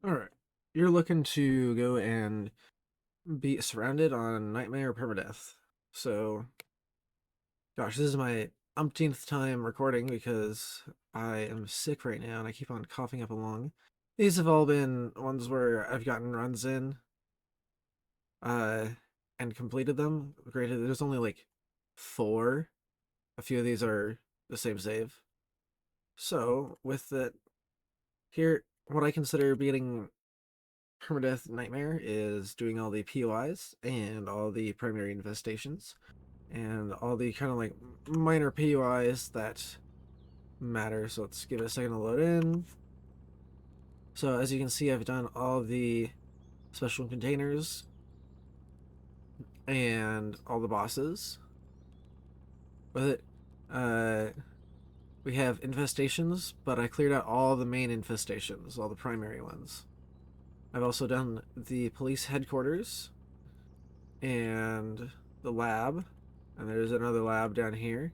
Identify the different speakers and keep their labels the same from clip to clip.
Speaker 1: Alright. You're looking to go and be surrounded on Nightmare Permadeath. So, gosh, this is my umpteenth time recording because I am sick right now and I keep on coughing up a lung. These have all been ones where I've gotten runs in uh, and completed them. Granted, there's only like four. A few of these are the same save. So, with it, here, what I consider beating Permadeath Nightmare is doing all the POIs and all the primary infestations and all the kind of like minor POIs that matter. So let's give it a second to load in. So as you can see, I've done all the special containers and all the bosses. With it, uh, we have infestations, but I cleared out all the main infestations, all the primary ones. I've also done the police headquarters and the lab, and there's another lab down here,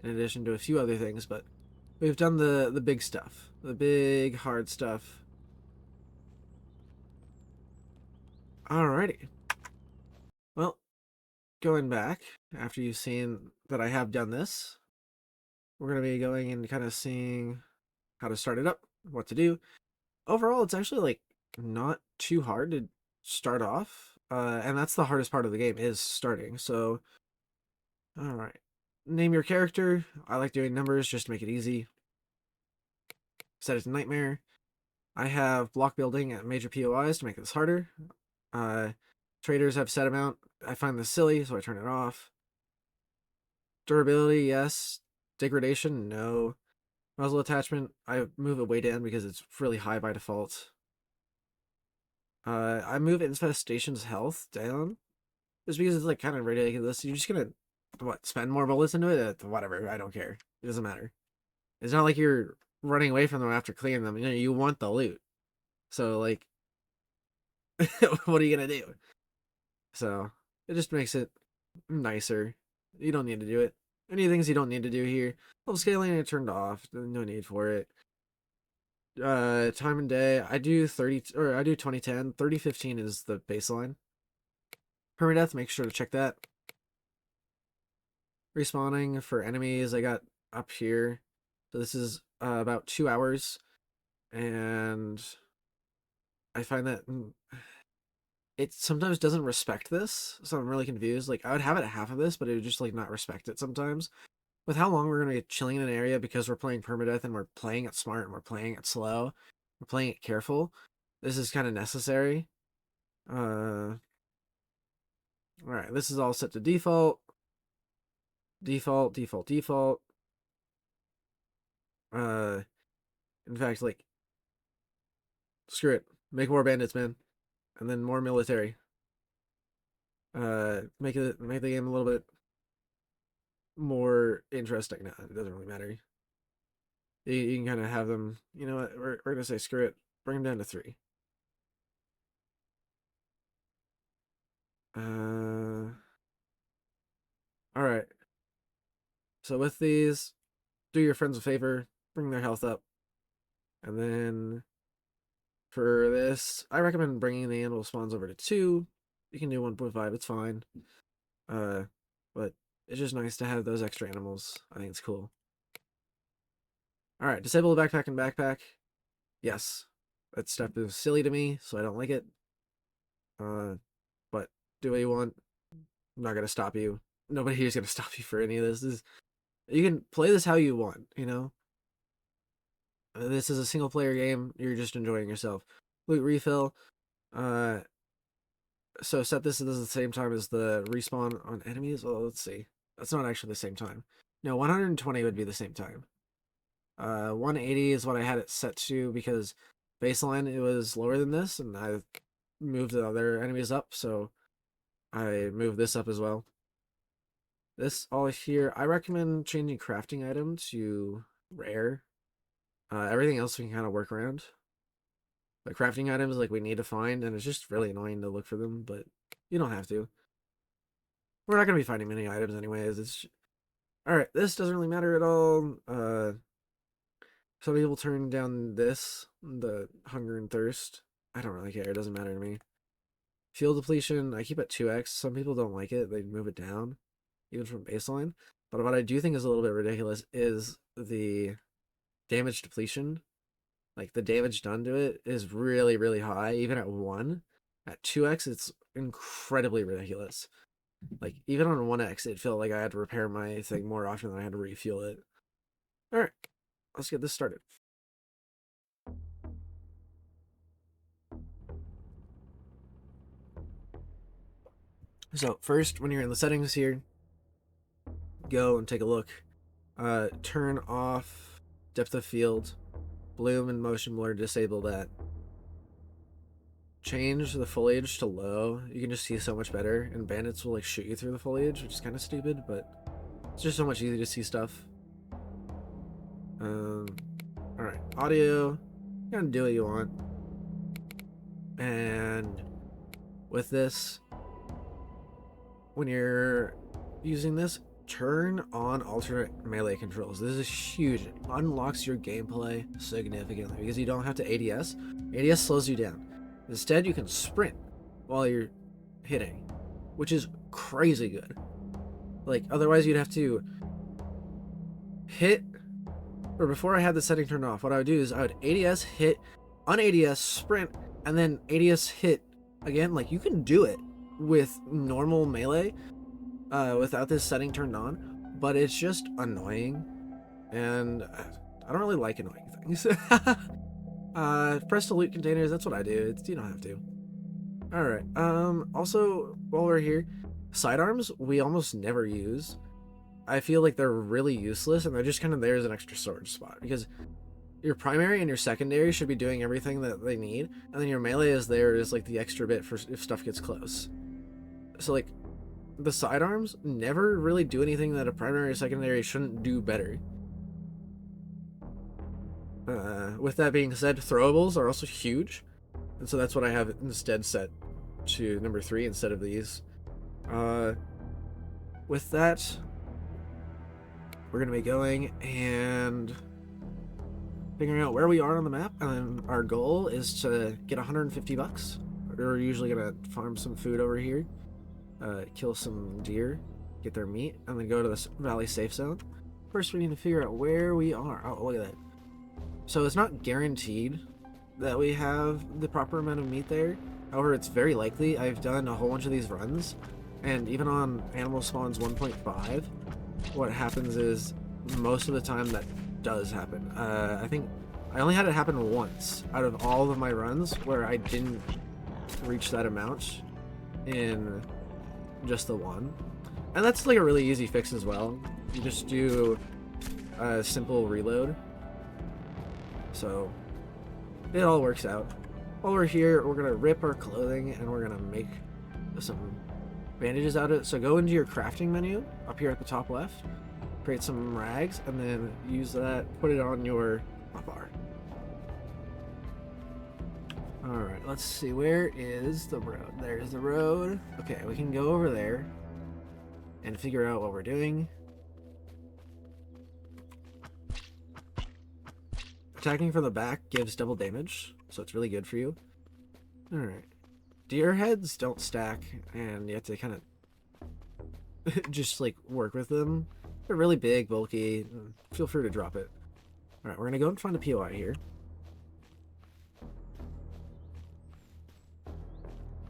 Speaker 1: in addition to a few other things, but we've done the big stuff, the big hard stuff. Alrighty. Well, going back, after you've seen that I have done this, we're going to be going and kind of seeing how to start it up, what to do. Overall, it's actually like not too hard to start off, and that's the hardest part of the game is starting. So, all right, name your character. I like doing numbers just to make it easy. Set it to Nightmare. I have block building at major POIs to make this harder. Uh, Traders have set amount. I find this silly, so I turn it off. Durability, yes. Degradation, no. Muzzle attachment, I move it way down because it's really high by default. I move Infestation's health down just because it's like kind of ridiculous. You're just gonna what spend more bullets into it? Whatever, I don't care. It doesn't matter. It's not like you're running away from them after clearing them. You know, you want the loot. So like, what are you gonna do? So it just makes it nicer. You don't need to do it. Any things you don't need to do here. Level scaling I turned off. No need for it. Time and day. I do 30 or I do 2010. 3015 is the baseline. Permadeath, make sure to check that. Respawning for enemies I got up here. So this is about 2 hours. And I find that it sometimes doesn't respect this, so I'm really confused. Like, I would have it at half of this, but it would just, like, not respect it sometimes. With how long we're going to be chilling in an area because we're playing Permadeath and we're playing it smart and we're playing it slow, we're playing it careful, this is kind of necessary. Alright, this is all set to default. Default, default, default. Uh, in fact, like, screw it. Make more bandits, man. And then more military. Make the game a little bit more interesting. No, it doesn't really matter. You can kind of have them, you know what, we're going to say screw it. Bring them down to 3. All right. So with these, do your friends a favor, bring their health up. And then for this, I recommend bringing the animal spawns over to 2. You can do 1.5, it's fine. Uh, but it's just nice to have those extra animals. I think it's cool. All right, disable the backpack and backpack. Yes, that stuff is silly to me, so I don't like it. But do what you want. I'm not gonna stop you. Nobody here's gonna stop you for any of this. You can play this how you want, you know? This is a single player game. You're just enjoying yourself. Loot refill. Uh, so set this at the same time as the respawn on enemies. Well, let's see. That's not actually the same time. No, 120 would be the same time. 180 is what I had it set to because baseline it was lower than this, and I moved the other enemies up, so I moved this up as well. This all here, I recommend changing crafting item to rare. Everything else we can kind of work around. But crafting items, like, we need to find, and it's just really annoying to look for them, but you don't have to. We're not going to be finding many items anyways. It's Alright, this doesn't really matter at all. Some people turn down this, the hunger and thirst. I don't really care. It doesn't matter to me. Fuel depletion, I keep at 2x. Some people don't like it. They move it down, even from baseline. But what I do think is a little bit ridiculous is the damage depletion. Like, the damage done to it is really, really high, even at 1. At 2x, it's incredibly ridiculous. Like, even on 1x, it felt like I had to repair my thing more often than I had to refuel it. Alright, let's get this started. So, first, when you're in the settings here, go and take a look. Turn off depth of field, bloom and motion blur, disable that. Change the foliage to low. You can just see so much better, and bandits will like shoot you through the foliage, which is kind of stupid, but it's just so much easier to see stuff. Alright, audio, you can do what you want. And with this, when you're using this, turn on alternate melee controls. This is huge. It unlocks your gameplay significantly because you don't have to ADS. ADS slows you down. Instead, you can sprint while you're hitting, which is crazy good. Like, otherwise you'd have to hit, or before I had the setting turned off, what I would do is I would ADS, hit, un-ADS, sprint, and then ADS, hit again. Like, you can do it with normal melee without this setting turned on, but it's just annoying, and I don't really like annoying things. Press to loot containers, that's what I do. You don't have to. Alright, also, while we're here, sidearms we almost never use. I feel like they're really useless, and they're just kind of there as an extra storage spot, because your primary and your secondary should be doing everything that they need, and then your melee is there as like the extra bit for if stuff gets close. So like, the sidearms never really do anything that a primary or secondary shouldn't do better. With that being said, throwables are also huge, and so that's what I have instead set to number 3 instead of these. With that, we're going to be going and figuring out where we are on the map, and our goal is to get 150 bucks. We're usually going to farm some food over here, kill some deer, get their meat, and then go to the valley safe zone. First, we need to figure out where we are. Oh, look at that. So it's not guaranteed that we have the proper amount of meat there. However, it's very likely. I've done a whole bunch of these runs, and even on Animal Spawns 1.5, what happens is most of the time that does happen. I think I only had it happen once out of all of my runs where I didn't reach that amount in just the one. And that's like a really easy fix as well. You just do a simple reload. So it all works out. While we're here, we're gonna rip our clothing and we're gonna make some bandages out of it. So go into your crafting menu up here at the top left, create some rags, and then use that, put it on your hotbar. Alright, let's see, where is the road? There's the road. Okay, we can go over there and figure out what we're doing. Attacking from the back gives double damage, so it's really good for you. Alright. Deer heads don't stack, and you have to kind of just like work with them. They're really big, bulky. Feel free to drop it. Alright, we're gonna go and find a POI here.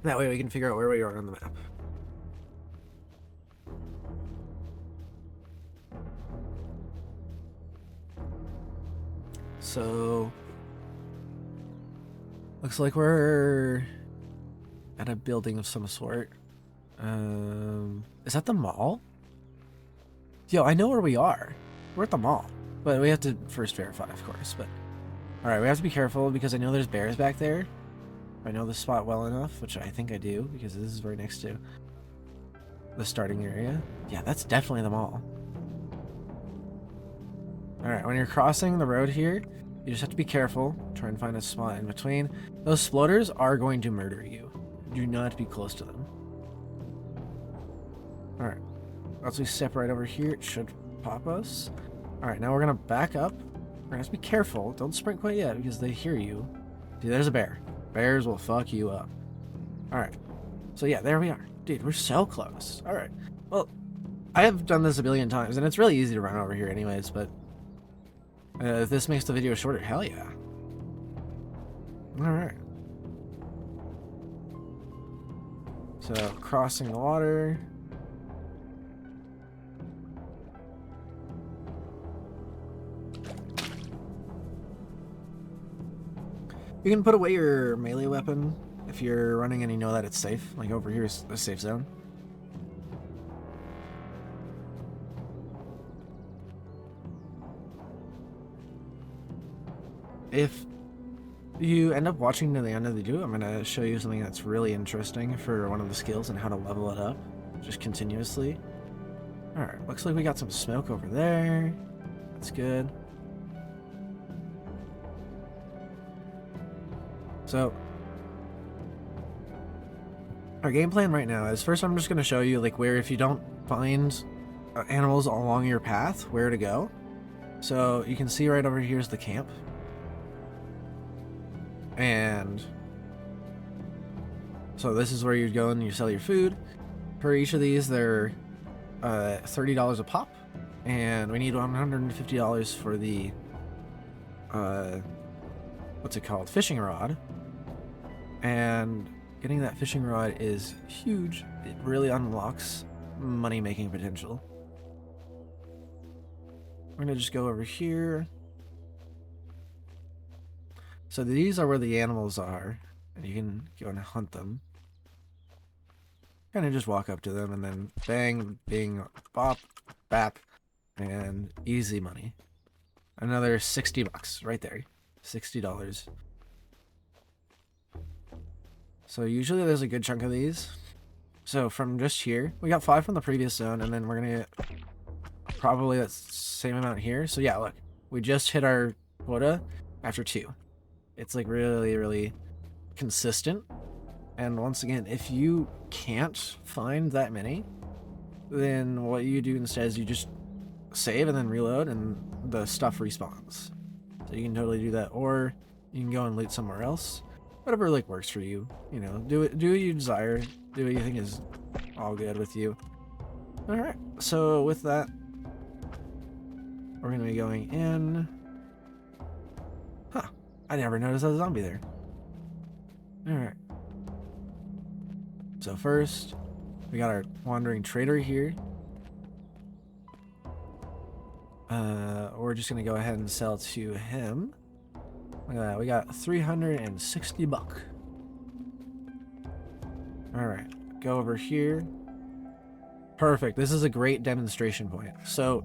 Speaker 1: That way we can figure out where we are on the map. So, looks like we're at a building of some sort. Is that the mall? Yo, I know where we are. We're at the mall, but we have to first verify, of course. But all right, we have to be careful because I know there's bears back there. I know this spot well enough, which I think I do because this is right next to the starting area. Yeah, that's definitely the mall. Alright, when you're crossing the road here, you just have to be careful. Try and find a spot in between. Those sploders are going to murder you. Do not be close to them. Alright, once we step right over here, it should pop us. Alright, now we're going to back up. We're going to have to be careful. Don't sprint quite yet because they hear you. See, there's a bear. Bears will fuck you up. Alright. So yeah, there we are. Dude, we're so close. Alright. Well, I have done this a billion times, and it's really easy to run over here anyways, but if this makes the video shorter, hell yeah. Alright. So, crossing the water. You can put away your melee weapon if you're running and you know that it's safe. Like over here is a safe zone. If you end up watching to the end of the video, I'm going to show you something that's really interesting for one of the skills and how to level it up just continuously. Alright, looks like we got some smoke over there. That's good. So, our game plan right now is first I'm just going to show you like where if you don't find animals along your path, where to go. So you can see right over here is the camp. And so this is where you go and you sell your food. For each of these, they're $30 a pop. And we need $150 for the, what's it called? Fishing rod. And getting that fishing rod is huge. It really unlocks money-making potential. We're gonna just go over here. So these are where the animals are, and you can go and hunt them. Kind of just walk up to them and then bang, bing, bop, bap, and easy money. Another 60 bucks right there. $60. So usually there's a good chunk of these. So from just here, we got 5 from the previous zone, and then we're gonna get probably that same amount here. So yeah, look, we just hit our quota after 2. It's like really, really consistent. And once again, if you can't find that many, then what you do instead is you just save and then reload, and the stuff respawns. So you can totally do that, or you can go and loot somewhere else. Whatever like works for you, you know. Do what you desire. Do what you think is all good with you. All right. So with that, we're gonna be going in. Huh? I never noticed a zombie there. All right. So first, we got our wandering trader here. We're just gonna go ahead and sell to him. Look at that, we got 360 buck. Alright, go over here. Perfect, this is a great demonstration point. So,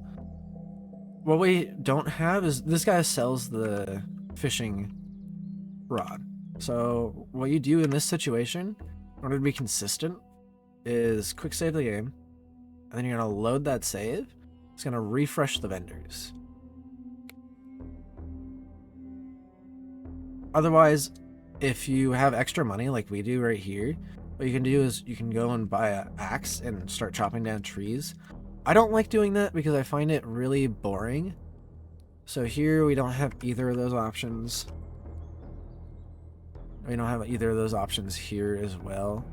Speaker 1: what we don't have is, this guy sells the fishing rod. So, what you do in this situation, in order to be consistent, is quick save the game, and then you're gonna load that save. It's gonna refresh the vendors. Otherwise, if you have extra money like we do right here, what you can do is you can go and buy an axe and start chopping down trees. I don't like doing that because I find it really boring. So here we don't have either of those options. We don't have either of those options here as well.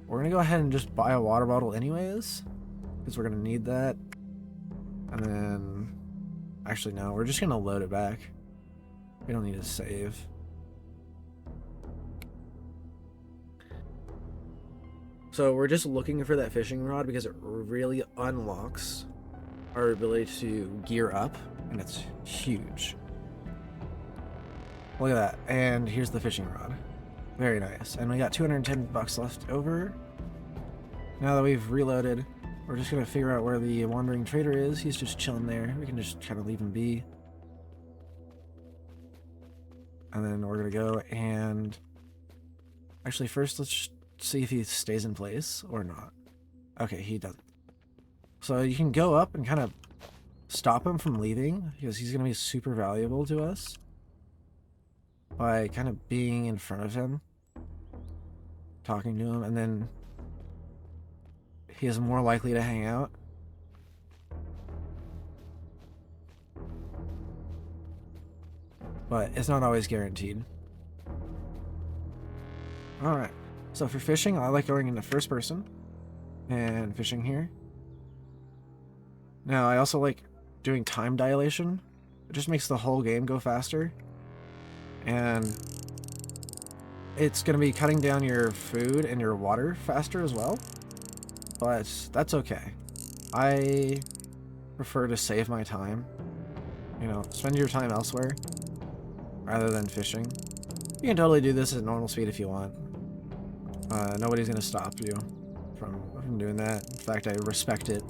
Speaker 1: We're gonna go ahead and just buy a water bottle anyways, because we're gonna need that. And then, actually no, we're just gonna load it back. We don't need to save. So we're just looking for that fishing rod because it really unlocks our ability to gear up, and it's huge. Look at that, and here's the fishing rod. Very nice. And we got 210 bucks left over. Now that we've reloaded, we're just gonna figure out where the wandering trader is. He's just chilling there. We can just kind of leave him be. And then we're gonna go and... Actually, first let's just see if he stays in place or not. Okay, he doesn't. So you can go up and kind of stop him from leaving, because he's gonna be super valuable to us by kind of being in front of him, talking to him, and then he is more likely to hang out. but it's not always guaranteed. Alright, so for fishing, I like going into first person and fishing here. Now, I also like doing time dilation. It just makes the whole game go faster. And it's going to be cutting down your food and your water faster as well. But that's okay. I prefer to save my time. You know, spend your time elsewhere rather than fishing. You can totally do this at normal speed if you want. Nobody's going to stop you from doing that. In fact, I respect it.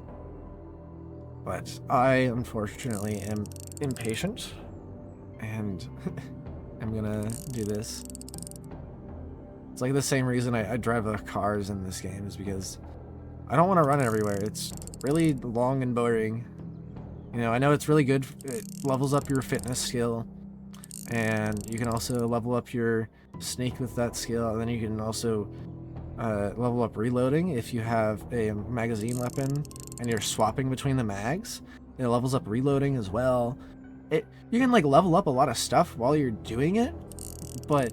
Speaker 1: But I, unfortunately, am impatient, and I'm gonna do this. It's like the same reason I drive the cars in this game, is because I don't want to run everywhere. It's really long and boring. You know, I know it's really good. It levels up your fitness skill, and you can also level up your sneak with that skill, and then you can also level up reloading if you have a magazine weapon and you're swapping between the mags. It levels up reloading as well. You can like level up a lot of stuff while you're doing it, but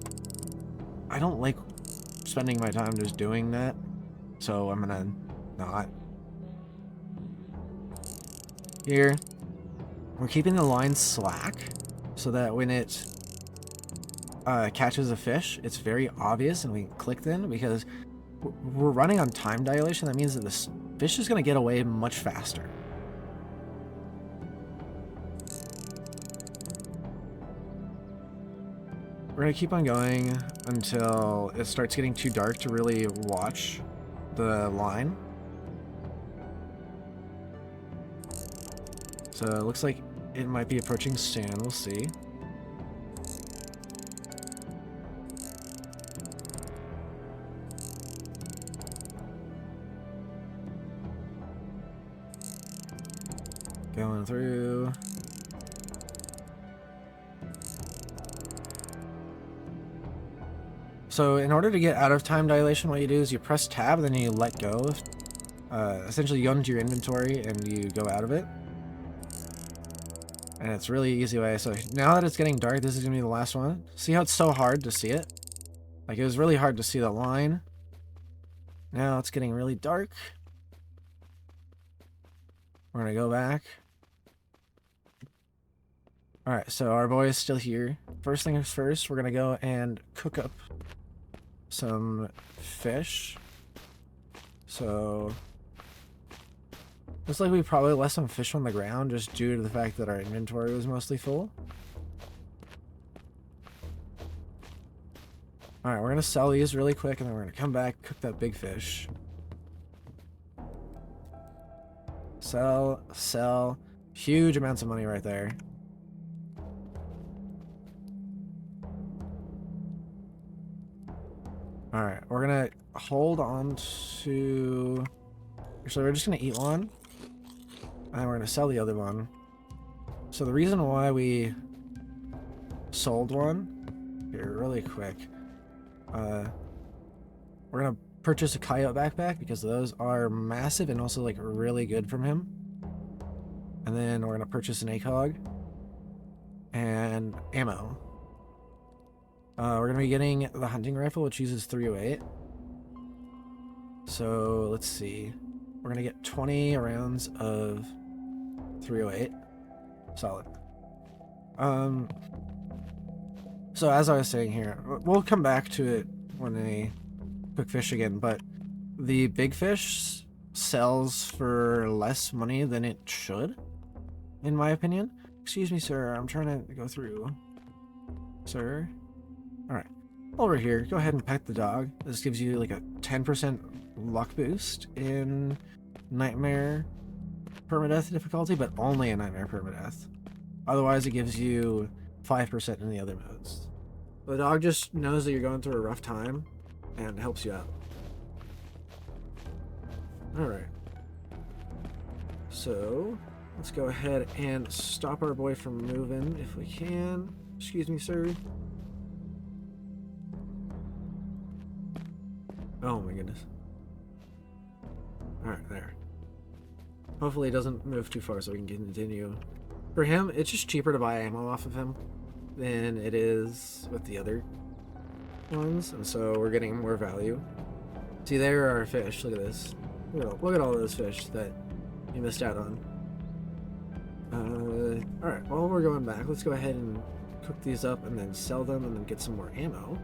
Speaker 1: I don't like spending my time just doing that, so I'm gonna not. Here, we're keeping the line slack so that when it catches a fish, it's very obvious and we can click then, because we're running on time dilation. That means that this fish is going to get away much faster. We're going to keep on going until it starts getting too dark to really watch the line. So it looks like it might be approaching soon. We'll see. Going through. So in order to get out of time dilation, what you do is you press tab, then you let go. Essentially, you go into your inventory and you go out of it. And it's a really easy way. So now that it's getting dark, this is going to be the last one. See how it's so hard to see it? Like, it was really hard to see the line. Now it's getting really dark. We're going to go back. Alright, so our boy is still here. First things first, we're going to go and cook up some fish. So looks like we probably left some fish on the ground just due to the fact that our inventory was mostly full. Alright, we're going to sell these really quick, and then we're going to come back, cook that big fish. Sell, sell. Huge amounts of money right there. Alright, we're going to hold on to... Actually, we're just going to eat one. And we're going to sell the other one. So the reason why we sold one... Here, really quick. We're going to purchase a coyote backpack because those are massive and also like really good from him. And then we're going to purchase an ACOG. And ammo. We're going to be getting the hunting rifle, which uses 308. So let's see. We're going to get 20 rounds of 308. Solid. So as I was saying here, we'll come back to it when I cook fish again, but the big fish sells for less money than it should, in my opinion. Excuse me, sir. I'm trying to go through. Sir? Alright. Over here, go ahead and pet the dog. This gives you like a 10% luck boost in Nightmare Permadeath difficulty, but only in Nightmare Permadeath. Otherwise, it gives you 5% in the other modes. The dog just knows that you're going through a rough time and helps you out. Alright. So, let's go ahead and stop our boy from moving if we can. Excuse me, sir. Oh my goodness. Alright, there. Hopefully it doesn't move too far so we can continue. For him, it's just cheaper to buy ammo off of him. than it is with the other ones, and so we're getting more value. See, there are fish. Look at this. Look at all those fish that you missed out on. Alright, while we're going back, let's go ahead and cook these up and then sell them and then get some more ammo.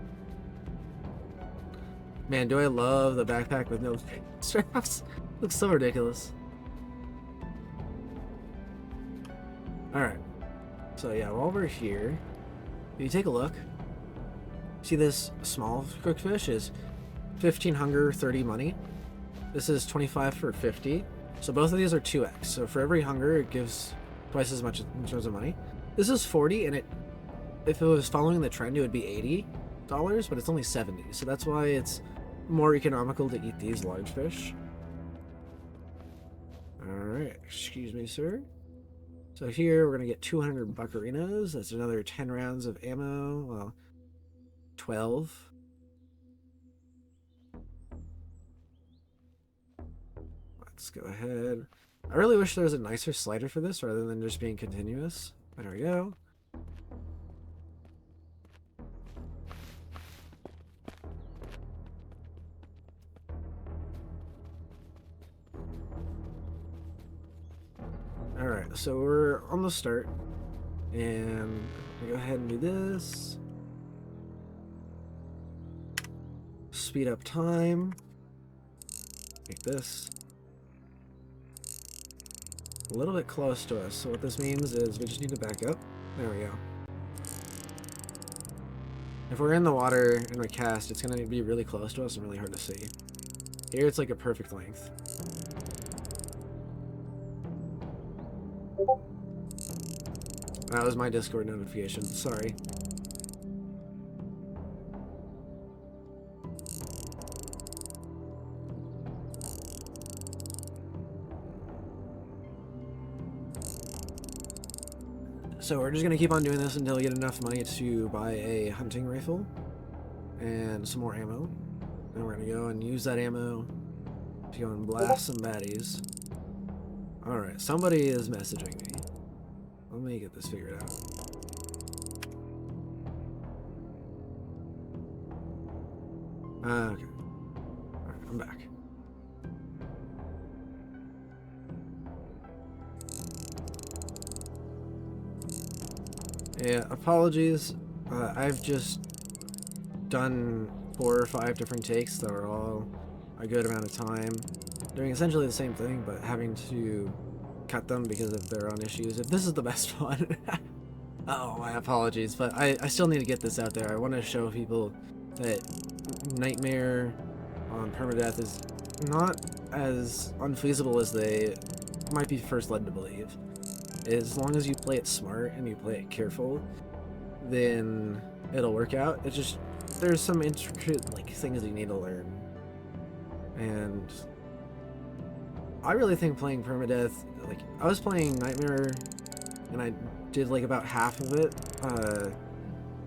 Speaker 1: Man, do I love the backpack with no straps. Looks so ridiculous. Alright. So yeah, while we're here, if you take a look, see this small cooked fish is 15 hunger, 30 money. This is 25 for 50. So both of these are 2x. So for every hunger, it gives twice as much in terms of money. This is 40, and if it was following the trend, it would be $80, but it's only 70. So that's why it's more economical to eat these large fish. Alright, excuse me, sir. So here we're going to get 200 buccarinas. That's another 10 rounds of ammo. Well, 12. Let's go ahead. I really wish there was a nicer slider for this rather than just being continuous. There we go. Alright, so we're on the start. And we go ahead and do this. Speed up time. Like this. A little bit close to us. So what this means is we just need to back up. There we go. If we're in the water and we cast, it's going to be really close to us and really hard to see. Here it's like a perfect length. That was my Discord notification. Sorry. So we're just going to keep on doing this until we get enough money to buy a hunting rifle and some more ammo. And we're going to go and use that ammo to go and blast some baddies. Alright, somebody is messaging me. Let me get this figured out. Okay. Alright, I'm back. Yeah, apologies. I've just done 4 or 5 different takes that were all a good amount of time, doing essentially the same thing, but having to cut them because of their own issues. If this is the best one, oh, my apologies, but I still need to get this out there. I want to show people that Nightmare on Permadeath is not as unfeasible as they might be first led to believe. As long as you play it smart and you play it careful, then it'll work out. It's just, there's some intricate things you need to learn. And I really think playing Permadeath, I was playing Nightmare and I did about half of it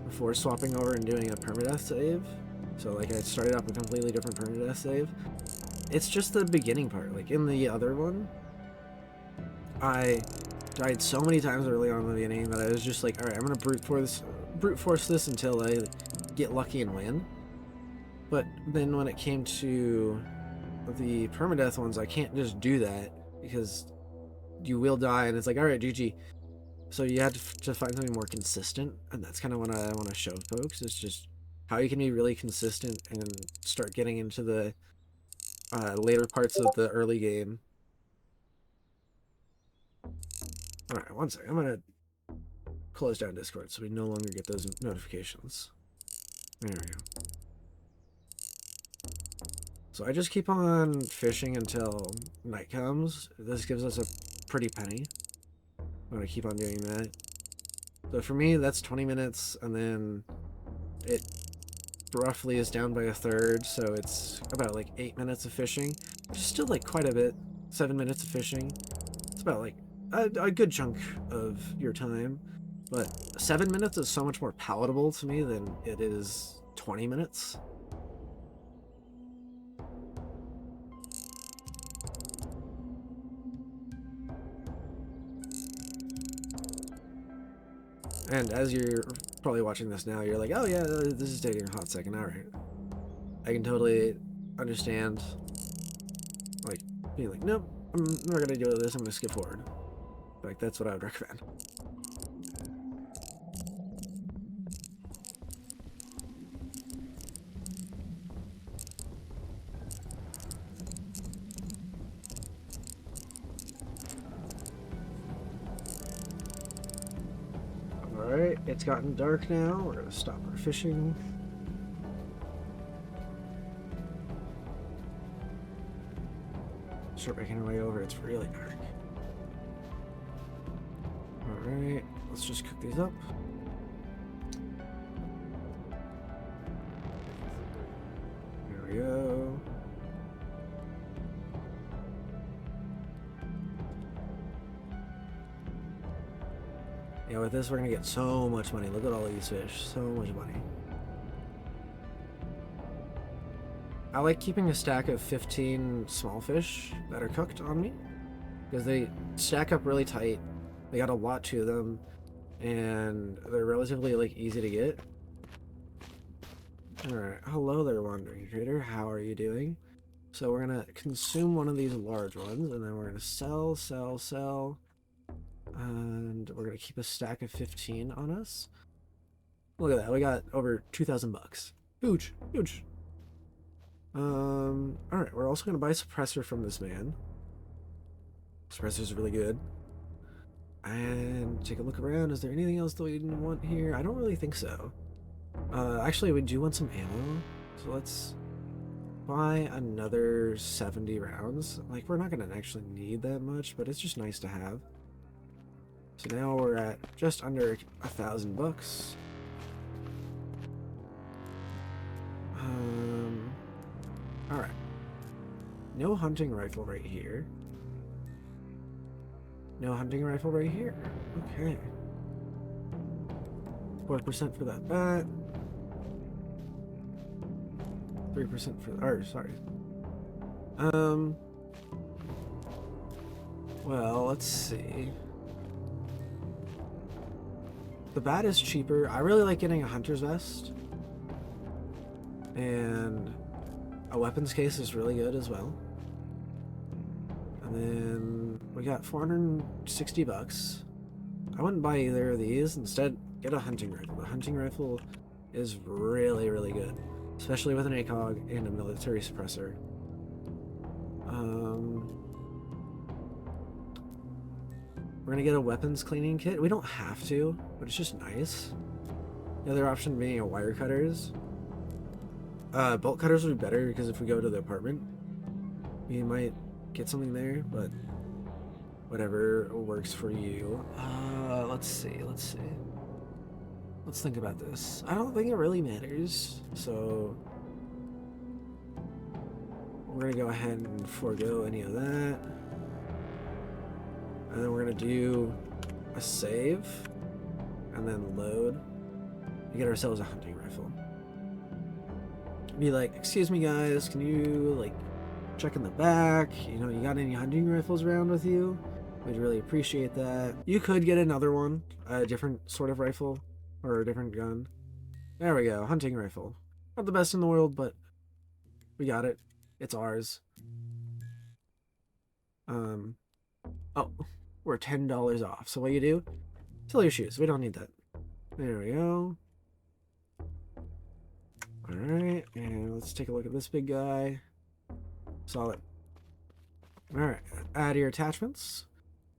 Speaker 1: before swapping over and doing a Permadeath save. So I started up a completely different Permadeath save. It's just the beginning part. In the other one, I died so many times early on in the beginning that I was just like, alright, I'm gonna brute force this until I get lucky and win. But then when it came to the permadeath ones, I can't just do that because you will die, and it's like, alright, GG. So you have to find something more consistent, and that's kind of what I want to show folks. It's just how you can be really consistent and start getting into the later parts of the early game. Alright, one second. I'm going to close down Discord so we no longer get those notifications. There we go. So I just keep on fishing until night comes. This gives us a pretty penny. I'm going to keep on doing that. So for me, that's 20 minutes, and then it roughly is down by a third, so it's about 8 minutes of fishing, which is still quite a bit. 7 minutes of fishing. It's about a good chunk of your time, but 7 minutes is so much more palatable to me than it is 20 minutes. And as you're probably watching this now, you're like, oh yeah, this is taking a hot second. All right. I can totally understand, like, being like, nope, I'm not gonna do this, I'm gonna skip forward. Like, that's what I would recommend. Alright, it's gotten dark now. We're gonna stop our fishing. Start making our way over. It's really dark. Alright, let's just cook these up. There we go. Yeah, with this we're gonna get so much money. Look at all these fish. So much money. I like keeping a stack of 15 small fish that are cooked on me, because they stack up really tight. They got a lot to them, and they're relatively like easy to get. Alright, hello there, wandering trader. How are you doing? So we're gonna consume one of these large ones, and then we're gonna sell, and we're gonna keep a stack of 15 on us. Look at that, we got over 2,000 bucks. Huge, huge. Alright, we're also gonna buy a suppressor from this man. Suppressor's really good. And take a look around. Is there anything else that we didn't want here? I don't really think so. Actually, we do want some ammo. So let's buy another 70 rounds. Like, we're not gonna actually need that much, but it's just nice to have. So now we're at just under 1,000 bucks. Alright. No hunting rifle right here. No hunting rifle right here. Okay. 4% for that bat. 3% for... Or, sorry. Well, let's see. The bat is cheaper. I really like getting a hunter's vest. And a weapons case is really good as well. And then we got 460 bucks. I wouldn't buy either of these. Instead, get a hunting rifle. The hunting rifle is really, really good. Especially with an ACOG and a military suppressor. We're gonna get a weapons cleaning kit. We don't have to, but it's just nice. The other option being a wire cutters. Bolt cutters would be better, because if we go to the apartment, we might get something there, but whatever works for you. Let's see. Let's think about this. I don't think it really matters, so we're gonna go ahead and forego any of that. And then we're gonna do a save, and then load, to get ourselves a hunting rifle. Be like, excuse me guys, can you like check in the back? You know, you got any hunting rifles around with you? We'd really appreciate that. You could get another one, a different sort of rifle, or a different gun. There we go, hunting rifle. Not the best in the world, but we got it. It's ours. Oh, we're $10 off. So what you do? Sell your shoes. We don't need that. There we go. Alright, and let's take a look at this big guy. Solid. Alright, add your attachments.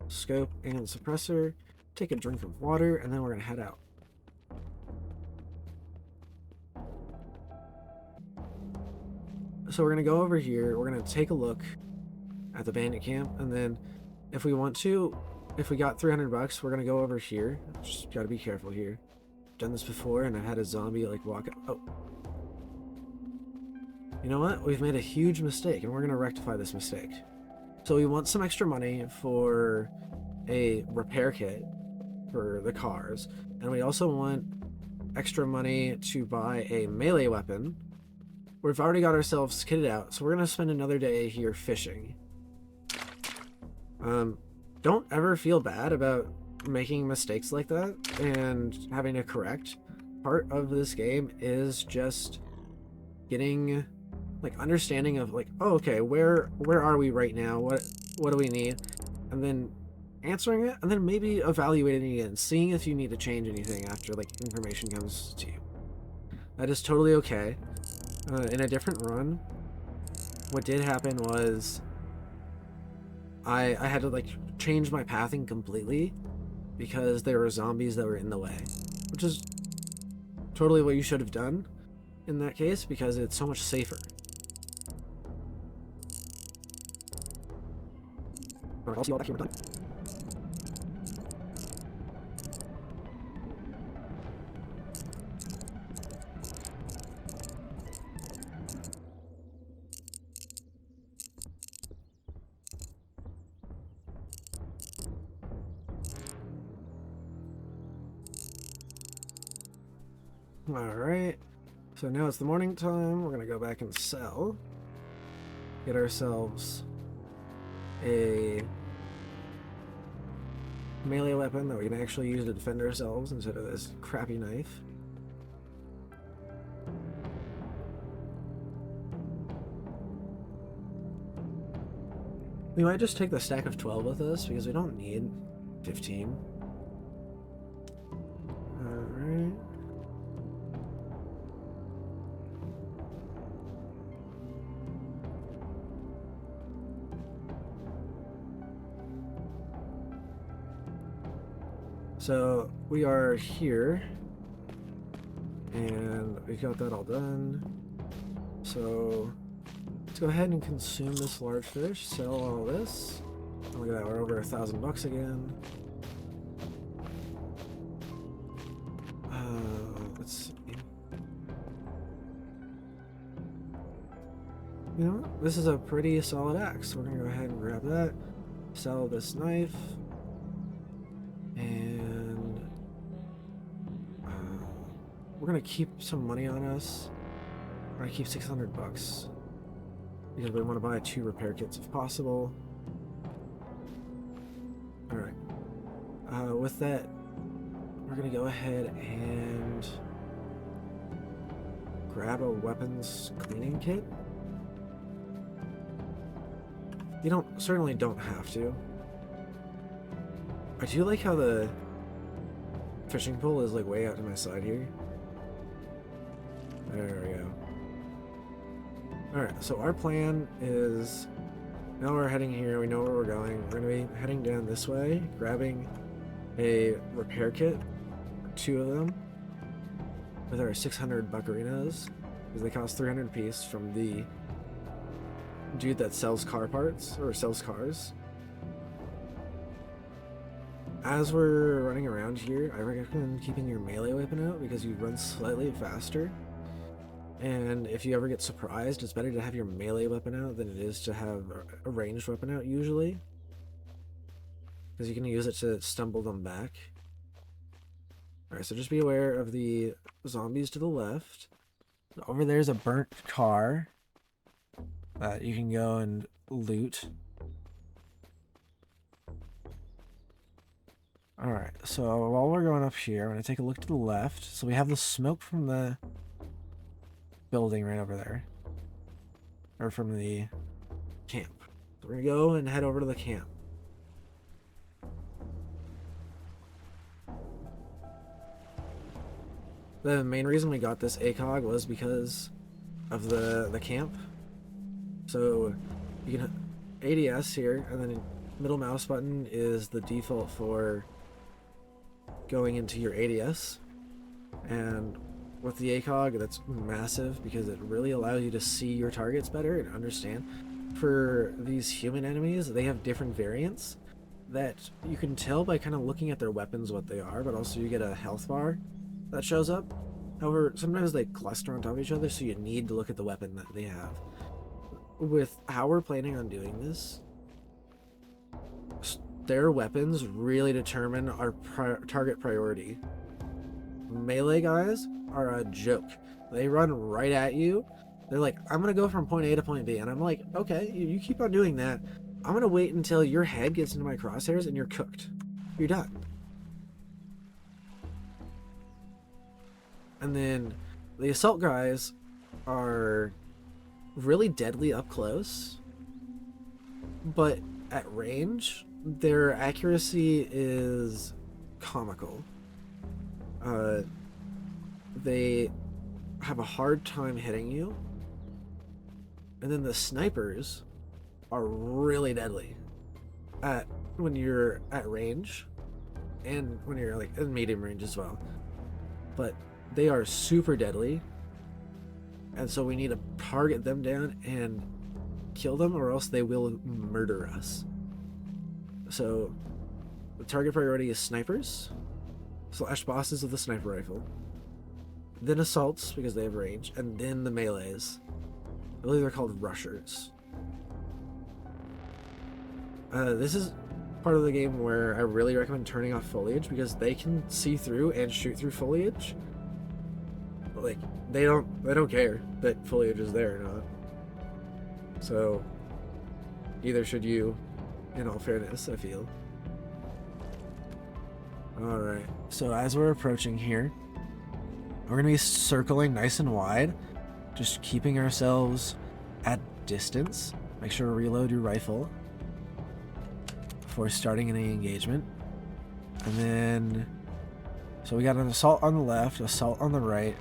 Speaker 1: Scope and suppressor. Take a drink of water, and then we're gonna head out. So we're gonna go over here, we're gonna take a look at the bandit camp, and then if we want to, if we got 300 bucks, we're gonna go over here. Just gotta be careful here. Done this before, and I had a zombie like walk up. Oh. You know what? We've made a huge mistake, and we're gonna rectify this mistake. So we want some extra money for a repair kit for the cars, and we also want extra money to buy a melee weapon. We've already got ourselves kitted out, so we're gonna spend another day here fishing. Don't ever feel bad about making mistakes like that and having to correct. Part of this game is just getting like understanding of like, oh, okay, where are we right now? What do we need? And then answering it, and then maybe evaluating it and seeing if you need to change anything after like information comes to you. That is totally okay. In a different run, what did happen was I had to like change my pathing completely because there were zombies that were in the way, which is totally what you should have done in that case because it's so much safer. Alright, I'll see you all back here when we're done. Alright, so now it's the morning time. We're gonna go back and sell. Get ourselves a melee weapon that we can actually use to defend ourselves instead of this crappy knife. We might just take the stack of 12 with us because we don't need 15. Alright. So we are here, and we got that all done. So let's go ahead and consume this large fish, sell all this. Oh, look at that, we're over $1,000 again. Let's see. You know what? This is a pretty solid axe. We're gonna go ahead and grab that, sell this knife. And we're gonna keep some money on us. We're gonna keep $600 because we want to buy 2 repair kits if possible. All right. With that, we're gonna go ahead and grab a weapons cleaning kit. You certainly don't have to. I do like how the fishing pole is like way out to my side here. There we go. Alright, so our plan is, now we're heading here, we know where we're going. We're going to be heading down this way, grabbing a repair kit, 2 of them, with our 600 buccarinas, because they cost 300 apiece from the dude that sells car parts, or sells cars. As we're running around here, I recommend keeping your melee weapon out because you run slightly faster. And if you ever get surprised, it's better to have your melee weapon out than it is to have a ranged weapon out usually. Because you can use it to stumble them back. Alright, so just be aware of the zombies to the left. Over there's a burnt car that you can go and loot. Alright, so while we're going up here, I'm going to take a look to the left. So we have the smoke from the building right over there. Or from the camp. So we're going to go and head over to the camp. The main reason we got this ACOG was because of the camp. So you can ADS here, and then middle mouse button is the default for going into your ADS, and with the ACOG that's massive because it really allows you to see your targets better and understand. For these human enemies, they have different variants that you can tell by kind of looking at their weapons what they are, but also you get a health bar that shows up. However, sometimes they cluster on top of each other, so you need to look at the weapon that they have. With how we're planning on doing this, their weapons really determine our target priority. Melee guys are a joke. They run right at you. They're like, I'm gonna go from point A to point B, and I'm like, okay, you keep on doing that. I'm gonna wait until your head gets into my crosshairs and you're cooked. You're done. And then the assault guys are really deadly up close, but at range, their accuracy is comical. They have a hard time hitting you. And then the snipers are really deadly at when you're at range and when you're like in medium range as well. But they are super deadly. And so we need to target them down and kill them, or else they will murder us. So the target priority is snipers / bosses with the sniper rifle, then assaults because they have range, and then the melees. I believe they're called rushers. This is part of the game where I really recommend turning off foliage because they can see through and shoot through foliage. Like they don't care that foliage is there or not. So either should you, in all fairness, I feel. Alright, so as we're approaching here, we're going to be circling nice and wide, just keeping ourselves at distance. Make sure to reload your rifle before starting any engagement. And then, so we got an assault on the left, assault on the right,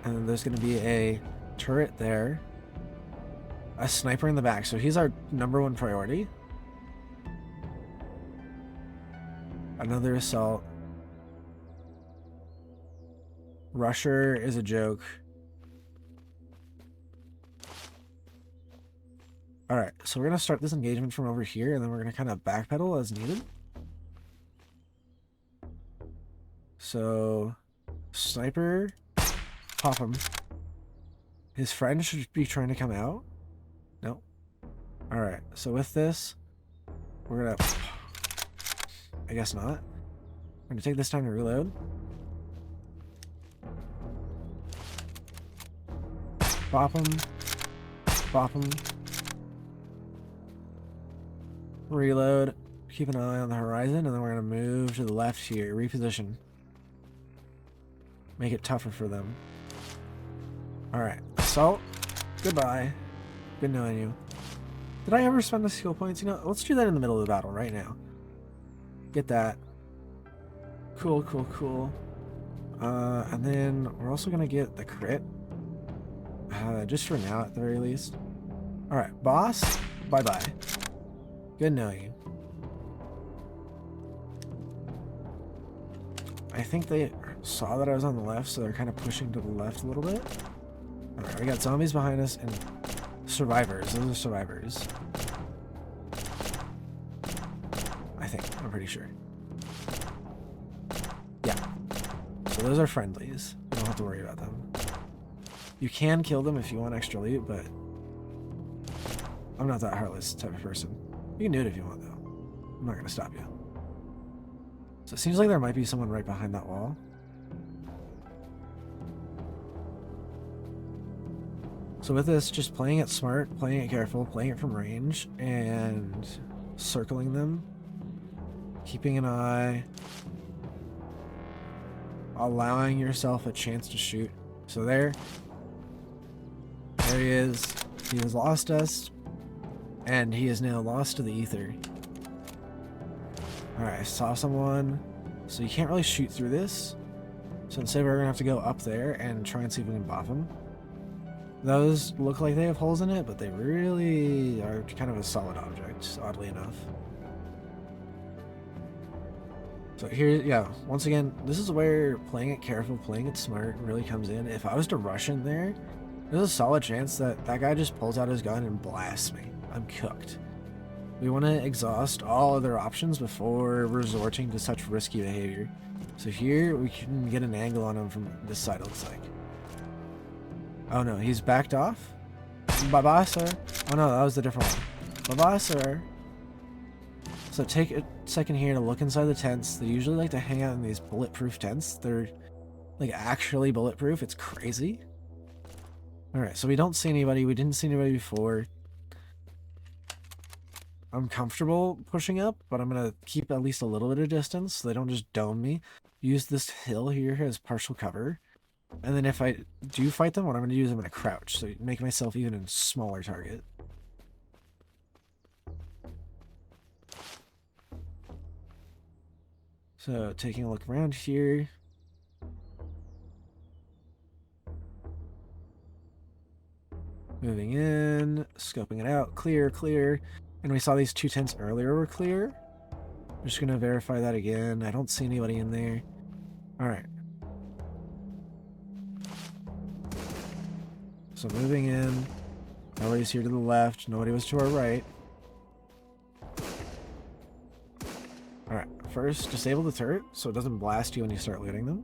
Speaker 1: and then there's going to be a turret there, a sniper in the back. So he's our #1 priority. Another assault. Rusher is a joke. Alright, so we're going to start this engagement from over here, and then we're going to kind of backpedal as needed. So, sniper, pop him. His friend should be trying to come out. Nope. Alright, so with this, we're going to... I guess not. We're going to take this time to reload. Bop him. Bop him. Reload. Keep an eye on the horizon, and then we're going to move to the left here. Reposition. Make it tougher for them. Alright. Assault. Goodbye. Good knowing you. Did I ever spend the skill points? You know, let's do that in the middle of the battle right now. Get that. Cool, cool, cool. And then we're also going to get the crit. Just for now, at the very least. Alright, boss. Bye-bye. Good knowing you. I think they saw that I was on the left, so they're kind of pushing to the left a little bit. Alright, we got zombies behind us and survivors. Those are survivors. I think. I'm pretty sure. Yeah. So those are friendlies. You don't have to worry about them. You can kill them if you want extra loot, but I'm not that heartless type of person. You can do it if you want, though. I'm not going to stop you. So it seems like there might be someone right behind that wall. So with this, just playing it smart, playing it careful, playing it from range, and circling them. Keeping an eye. Allowing yourself a chance to shoot. So there he is. He has lost us. And he is now lost to the ether. Alright, I saw someone. So you can't really shoot through this. So instead we're going to have to go up there and try and see if we can bop them. Those look like they have holes in it, but they really are kind of a solid object, oddly enough. So here, yeah, once again, this is where playing it careful, playing it smart really comes in. If I was to rush in there, there's a solid chance that that guy just pulls out his gun and blasts me. I'm cooked. We want to exhaust all other options before resorting to such risky behavior. So here, we can get an angle on him from this side, it looks like. Oh no, he's backed off? Bye-bye, sir. Oh no, that was the different one. Bye-bye, sir. So take a second here to look inside the tents. They usually like to hang out in these bulletproof tents. They're like actually bulletproof. It's crazy. Alright, so we don't see anybody. We didn't see anybody before. I'm comfortable pushing up, but I'm going to keep at least a little bit of distance so they don't just dome me. Use this hill here as partial cover. And then if I do fight them, what I'm going to do is I'm going to crouch, so make myself even a smaller target. So taking a look around here. Moving in, scoping it out, clear, clear. And we saw these 2 tents earlier were clear. I'm just going to verify that again. I don't see anybody in there. All right. So moving in. Nobody's here to the left. Nobody was to our right. All right. First, disable the turret so it doesn't blast you when you start looting them.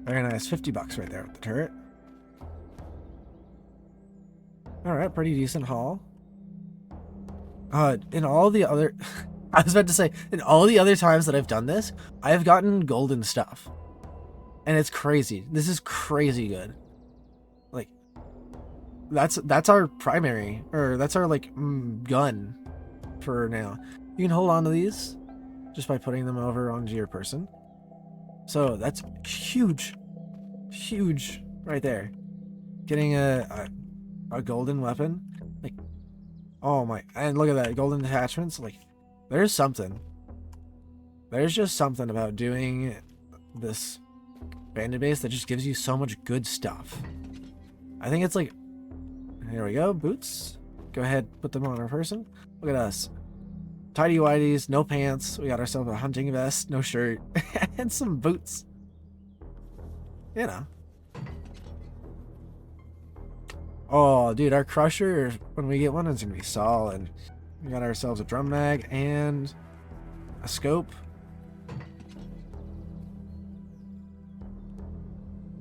Speaker 1: Very nice. $50 right there with the turret. Alright, pretty decent haul. In all the other... I was about to say, in all the other times that I've done this, I have gotten golden stuff. And it's crazy. This is crazy good. Like, that's our primary, or that's our, like, gun for now. You can hold on to these just by putting them over onto your person. So, that's huge. Huge right there. Getting a golden weapon, like, oh my, and look at that, golden attachments, like, there's something. There's just something about doing this bandit base that just gives you so much good stuff. I think it's like, here we go, boots. Go ahead, put them on our person. Look at us. Tidy whities, no pants. We got ourselves a hunting vest, no shirt, and some boots. You know. Oh, dude, our crusher, when we get one, it's gonna be solid. We got ourselves a drum mag and a scope.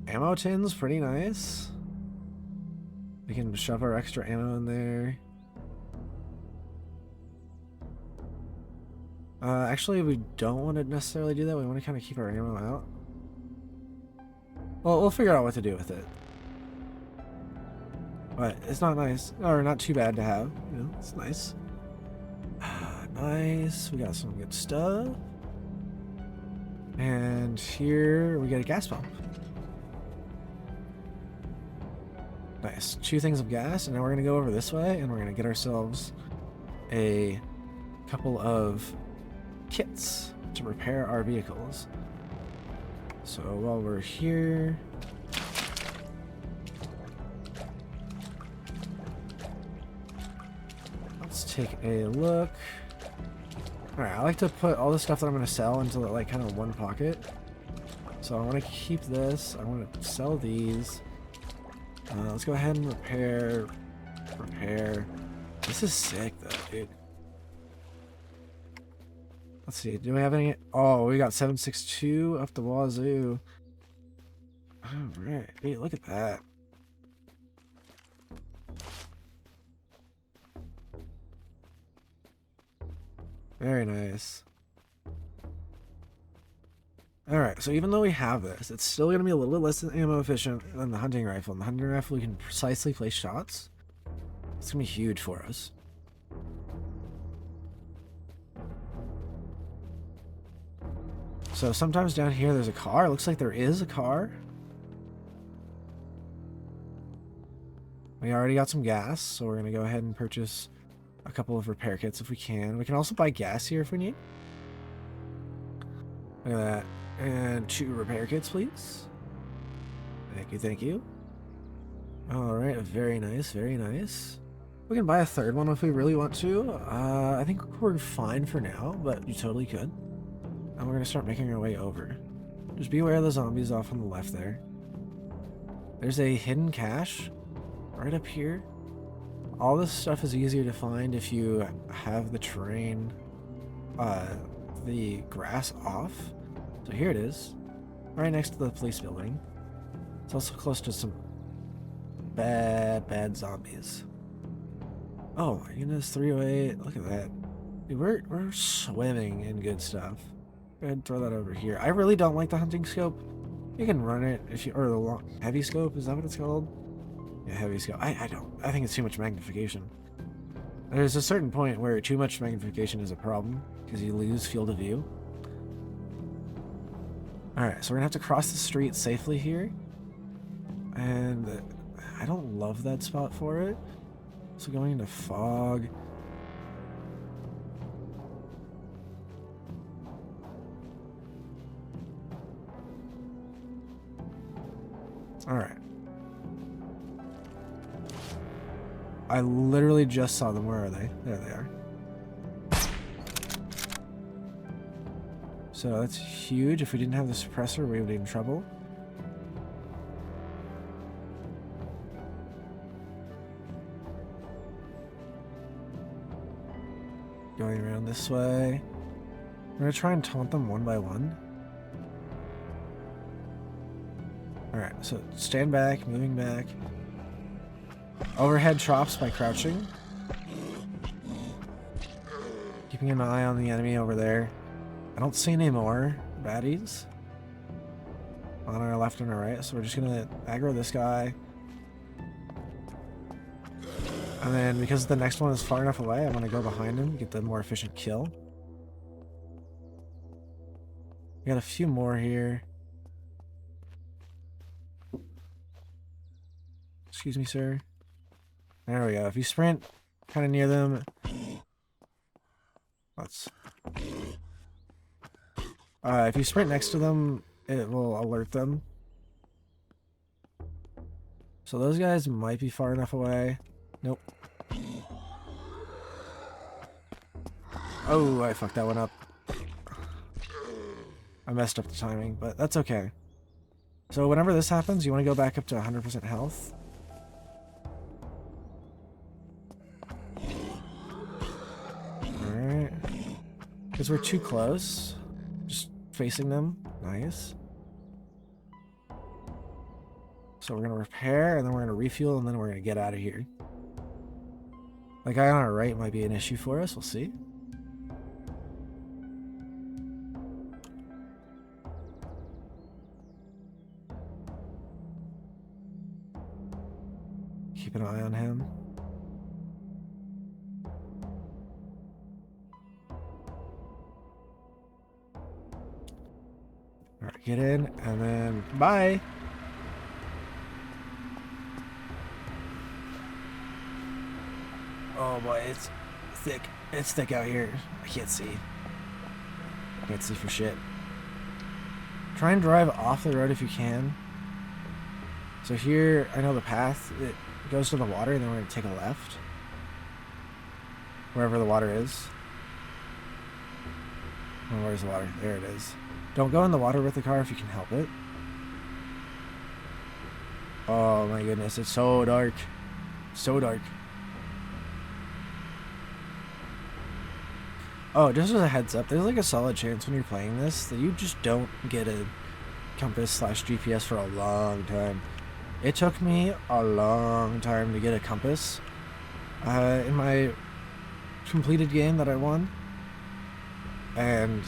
Speaker 1: Ammo tin's pretty nice. We can shove our extra ammo in there. Actually, we don't want to necessarily do that. We want to kind of keep our ammo out. Well, we'll figure out what to do with it. But it's not nice, or not too bad to have. You know, it's nice. Nice. We got some good stuff. And here we get a gas pump. Nice. 2 things of gas, and now we're going to go over this way, and we're going to get ourselves a couple of kits to repair our vehicles. So while we're here... let's take a look. Alright, I like to put all the stuff that I'm going to sell into like kind of one pocket. So I want to keep this. I want to sell these. Let's go ahead and repair. This is sick though, dude. Let's see. Do we have any? Oh, we got 762 up the wazoo. Alright. Hey, look at that. Very nice. Alright, so even though we have this, it's still going to be a little bit less ammo efficient than the hunting rifle. In the hunting rifle, we can precisely place shots. It's going to be huge for us. So sometimes down here there's a car. It looks like there is a car. We already got some gas, so we're going to go ahead and purchase a couple of repair kits if we can. We can also buy gas here if we need. Look at that. And 2 repair kits, please. Thank you, thank you. Alright, very nice, very nice. We can buy a 3rd one if we really want to. I think we're fine for now, but you totally could. And we're going to start making our way over. Just be aware of the zombies off on the left there. There's a hidden cache right up here. All this stuff is easier to find if you have the terrain, the grass off. So here it is, right next to the police building. It's also close to some bad zombies. Oh my goodness, 308, look at that. Dude, we're swimming in good stuff. Go ahead and throw that over here. I really don't like the hunting scope. You can run it if you, or the long, heavy scope, is that what it's called? Yeah, heavy scope. I think it's too much magnification. There's a certain point where too much magnification is a problem because you lose field of view. Alright, so we're gonna have to cross the street safely here. And I don't love that spot for it. So going into fog. Alright. I literally just saw them. Where are they? There they are. So that's huge. If we didn't have the suppressor, we would be in trouble. Going around this way. I'm going to try and taunt them one by one. Alright, so stand back, moving back. Overhead chops by crouching. Keeping an eye on the enemy over there. I don't see any more baddies on our left and our right, so we're just gonna aggro this guy. And then because the next one is far enough away, I'm gonna go behind him, get the more efficient kill. We got a few more here. Excuse me, sir. There we go. If you sprint kind of near them, if you sprint next to them, it will alert them. So those guys might be far enough away. Nope. Oh, I fucked that one up. I messed up the timing, but that's okay. So whenever this happens, you want to go back up to 100% health. Alright. Because we're too close. Just facing them. Nice. So we're going to repair, and then we're going to refuel, and then we're going to get out of here. The guy on our right might be an issue for us. We'll see. Keep an eye on him. Alright, get in, and then bye! Oh boy, it's thick. It's thick out here. I can't see. Can't see for shit. Try and drive off the road if you can. So here, I know the path. It goes to the water, and then we're going to take a left. Wherever the water is. Oh, where's the water? There it is. Don't go in the water with the car if you can help it. Oh my goodness, it's so dark. So dark. Oh, just as a heads up, there's like a solid chance when you're playing this that you just don't get a compass / GPS for a long time. It took me a long time to get a compass in my completed game that I won. And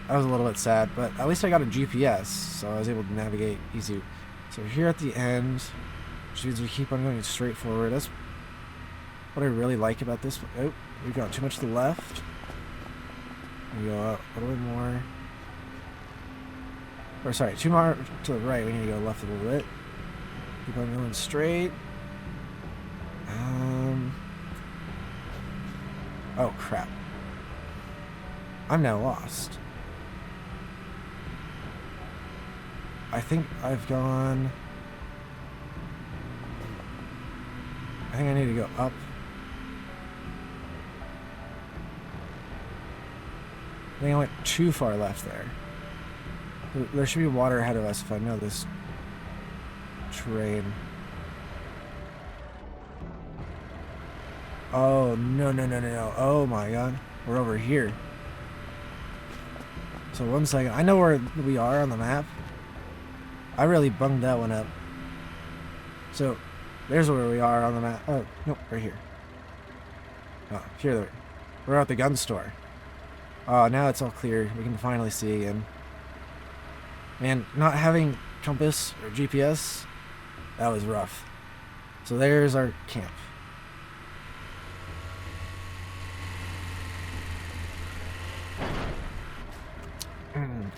Speaker 1: I was a little bit sad, but at least I got a GPS, so I was able to navigate easy. So here at the end, which means we keep on going straight forward. That's what I really like about this. Oh, we've got too much to the left. We go up a little bit more. Or sorry, too more to the right. We need to go left a little bit. Keep on going straight. Oh crap. I'm now lost. I think I've gone... I think I need to go up. I think I went too far left there. There should be water ahead of us if I know this terrain. Oh, no, no, no, no, no. Oh my god. We're over here. So 1 second. I know where we are on the map. I really bunged that one up. So, there's where we are on the map. Oh, nope, right here. Oh, here. We're at the gun store. Oh, now it's all clear. We can finally see again. Man, not having compass or GPS, that was rough. So there's our camp.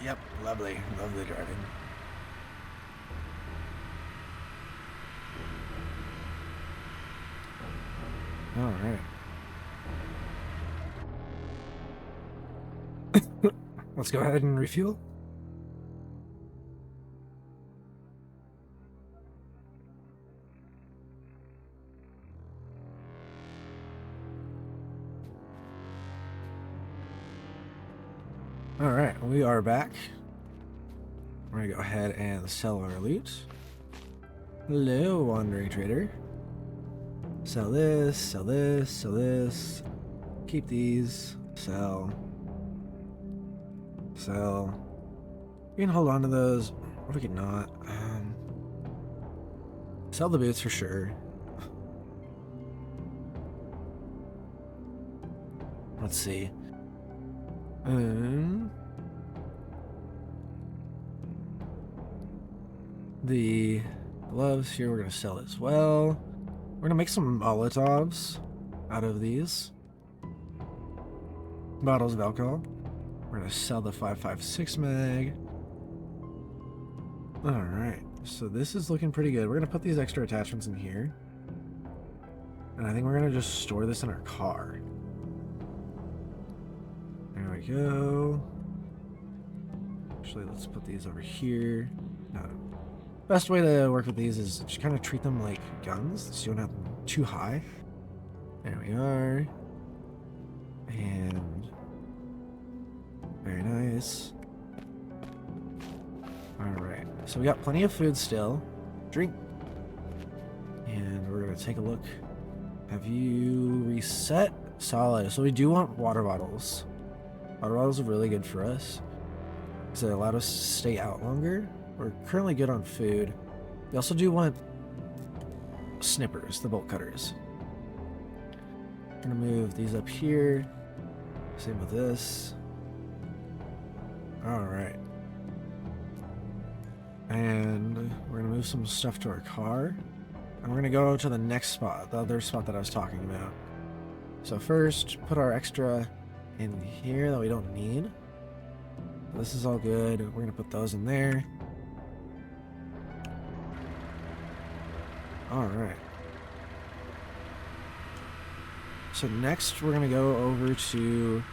Speaker 1: Yep, lovely, lovely driving. All right. Let's go ahead and refuel. All right, we are back. We're gonna go ahead and sell our loot. Hello, wandering trader. Sell this, sell this, sell this. Keep these. Sell. Sell. We can hold on to those, or we could not. Sell the boots for sure. Let's see. The gloves here we're gonna sell as well. We're gonna make some Molotovs out of these bottles of alcohol. We're gonna sell the 5.56 mag. Alright, so this is looking pretty good. We're gonna put these extra attachments in here. And I think we're gonna just store this in our car. There we go. Actually, let's put these over here. Best way to work with these is just kind of treat them like guns, so you don't have them too high. There we are. And very nice. Alright, so we got plenty of food still. Drink. And we're gonna take a look. Have you reset? Solid. So we do want water bottles. Water bottles are really good for us, because it allowed us to stay out longer. We're currently good on food. We also do want snippers, the bolt cutters. I'm gonna move these up here. Same with this. Alright. And we're gonna move some stuff to our car. And we're gonna go to the next spot, the other spot that I was talking about. So first, put our extra in here that we don't need. This is all good. We're gonna put those in there. Alright. So next we're gonna go over to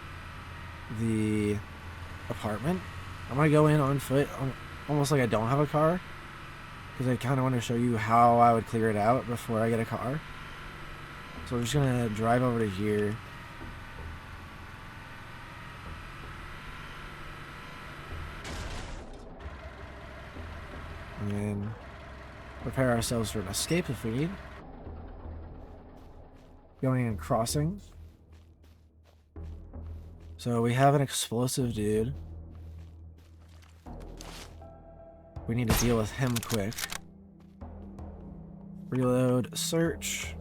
Speaker 1: the apartment. I'm gonna go in on foot, almost like I don't have a car, because I kind of want to show you how I would clear it out before I get a car. So we're just gonna drive over to here. And then prepare ourselves for an escape if we need. Going and crossing. So we have an explosive dude. We need to deal with him quick. Reload, search.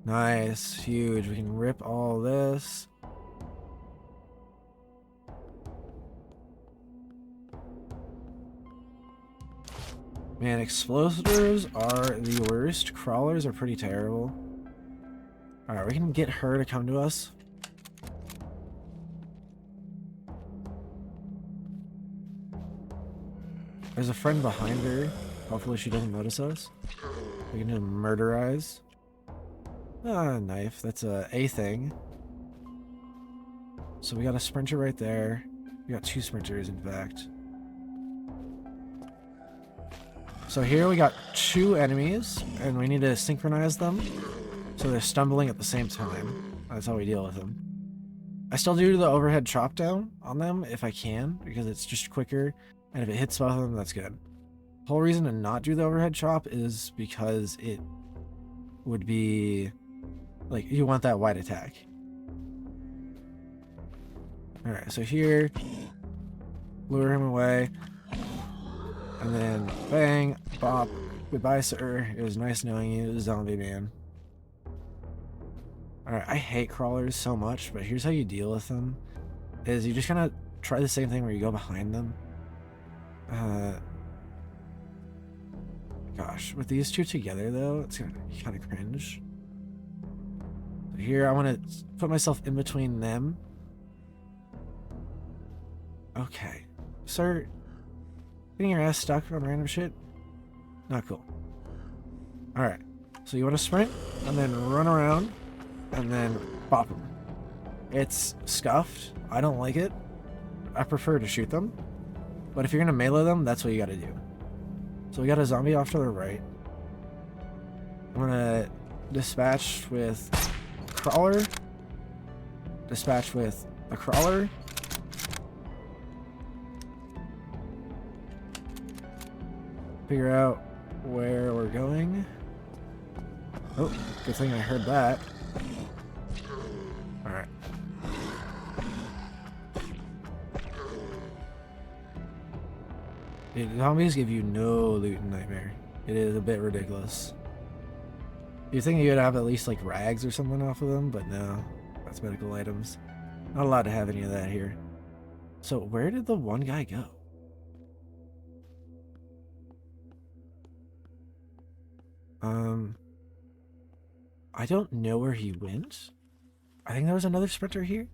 Speaker 1: Nice, huge. We can rip all this. Man, explosives are the worst. Crawlers are pretty terrible. Alright, we can get her to come to us. There's a friend behind her. Hopefully she doesn't notice us. We can do murderize. Ah, knife. That's a thing. So we got a sprinter right there. We got two sprinters, in fact. So here we got two enemies, and we need to synchronize them so they're stumbling at the same time. That's how we deal with them. I still do the overhead chop down on them if I can, because it's just quicker, and if it hits both of them, that's good. The whole reason to not do the overhead chop is because it would be, like, you want that wide attack. Alright, so here, lure him away. And then, bang, bop, goodbye, sir. It was nice knowing you, zombie man. Alright, I hate crawlers so much, but here's how you deal with them. Is you just kind of try the same thing where you go behind them. Gosh, with these two together, though, it's gonna be kind of cringe. Here, I want to put myself in between them. Okay. Start getting your ass stuck on random shit. Not cool. Alright. So you want to sprint, and then run around, and then bop them. It's scuffed. I don't like it. I prefer to shoot them. But if you're going to melee them, that's what you got to do. So we got a zombie off to the right. I'm going to dispatch with crawler. Dispatch with a crawler. Figure out where we're going. Oh, good thing I heard that. Alright. Dude, zombies give you no loot in Nightmare. It is a bit ridiculous. You'd think you'd have at least like rags or something off of them, but no. That's medical items. Not allowed to have any of that here. So where did the one guy go? I don't know where he went. I think there was another sprinter here.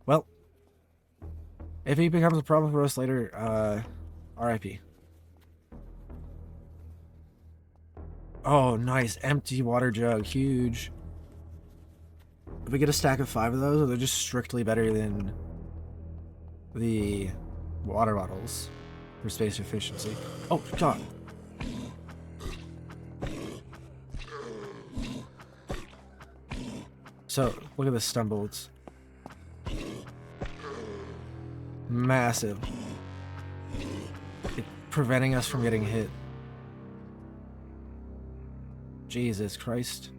Speaker 1: Well, if he becomes a problem for us later, RIP. Oh, nice. Empty water jug. Huge. If we get a stack of 5 of those, they're just strictly better than the water bottles for space efficiency. Oh, God. So, look at the stun bullets. Massive. It's preventing us from getting hit. Jesus Christ.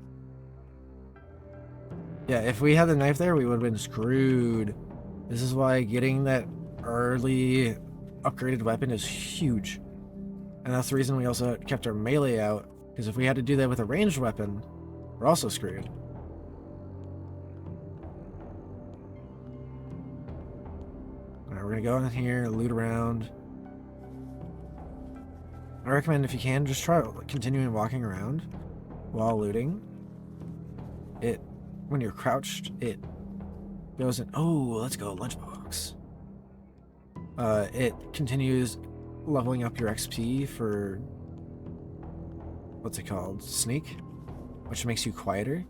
Speaker 1: Yeah, if we had the knife there, we would have been screwed. This is why getting that early upgraded weapon is huge. And that's the reason we also kept our melee out, because if we had to do that with a ranged weapon, we're also screwed. Alright, we're gonna go in here, loot around. I recommend, if you can, just try continuing walking around while looting. When you're crouched, it goes in. Oh, let's go, lunchbox. It continues leveling up your XP for, what's it called? Sneak, which makes you quieter.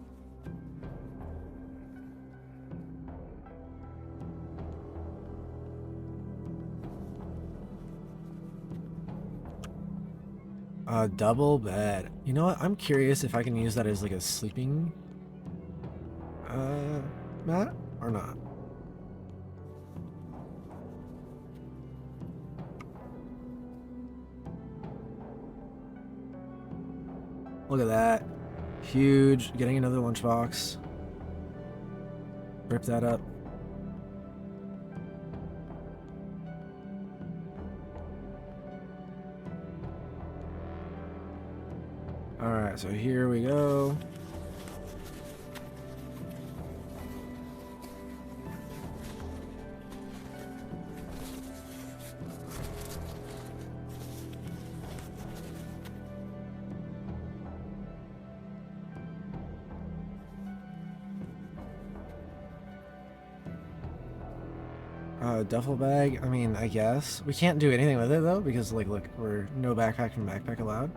Speaker 1: Double bed. You know what? I'm curious if I can use that as like a sleeping mat or not. Look at that. Huge. Getting another lunchbox. Rip that up. Alright, so here we go. Duffel bag, I mean, I guess. We can't do anything with it though, because like, look, we're no backpack and backpack allowed.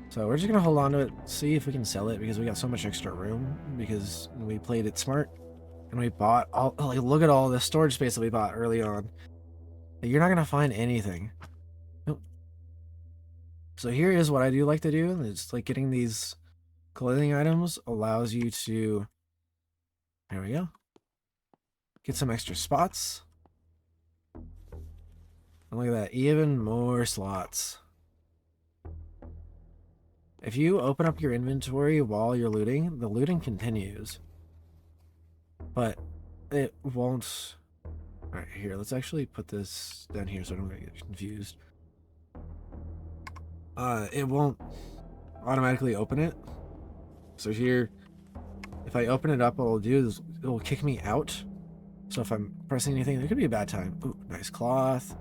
Speaker 1: So we're just gonna hold on to it, see if we can sell it, because we got so much extra room, because we played it smart. And we bought all, like, look at all the storage space that we bought early on. You're not gonna find anything. Nope. So here is what I do like to do. It's like getting these clothing items allows you to, there we go, get some extra spots. And look at that, even more slots. If you open up your inventory while you're looting, the looting continues. But it won't. Alright, here, let's actually put this down here so I don't get confused. It won't automatically open it. So here, if I open it up, what it'll do is it will kick me out. So if I'm pressing anything, there could be a bad time. Ooh, nice cloth.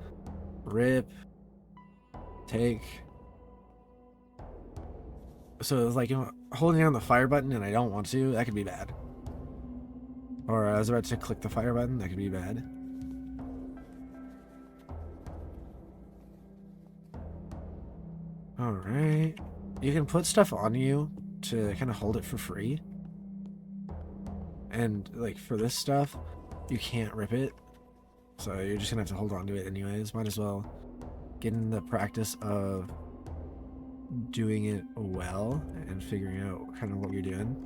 Speaker 1: Rip. Take. So it's like, you know, holding down the fire button and I don't want to, that could be bad. Or I was about to click the fire button. That could be bad. Alright. You can put stuff on you to kind of hold it for free. And, like, for this stuff, you can't rip it. So you're just gonna have to hold on to it anyways. Might as well get in the practice of doing it well and figuring out kind of what you're doing.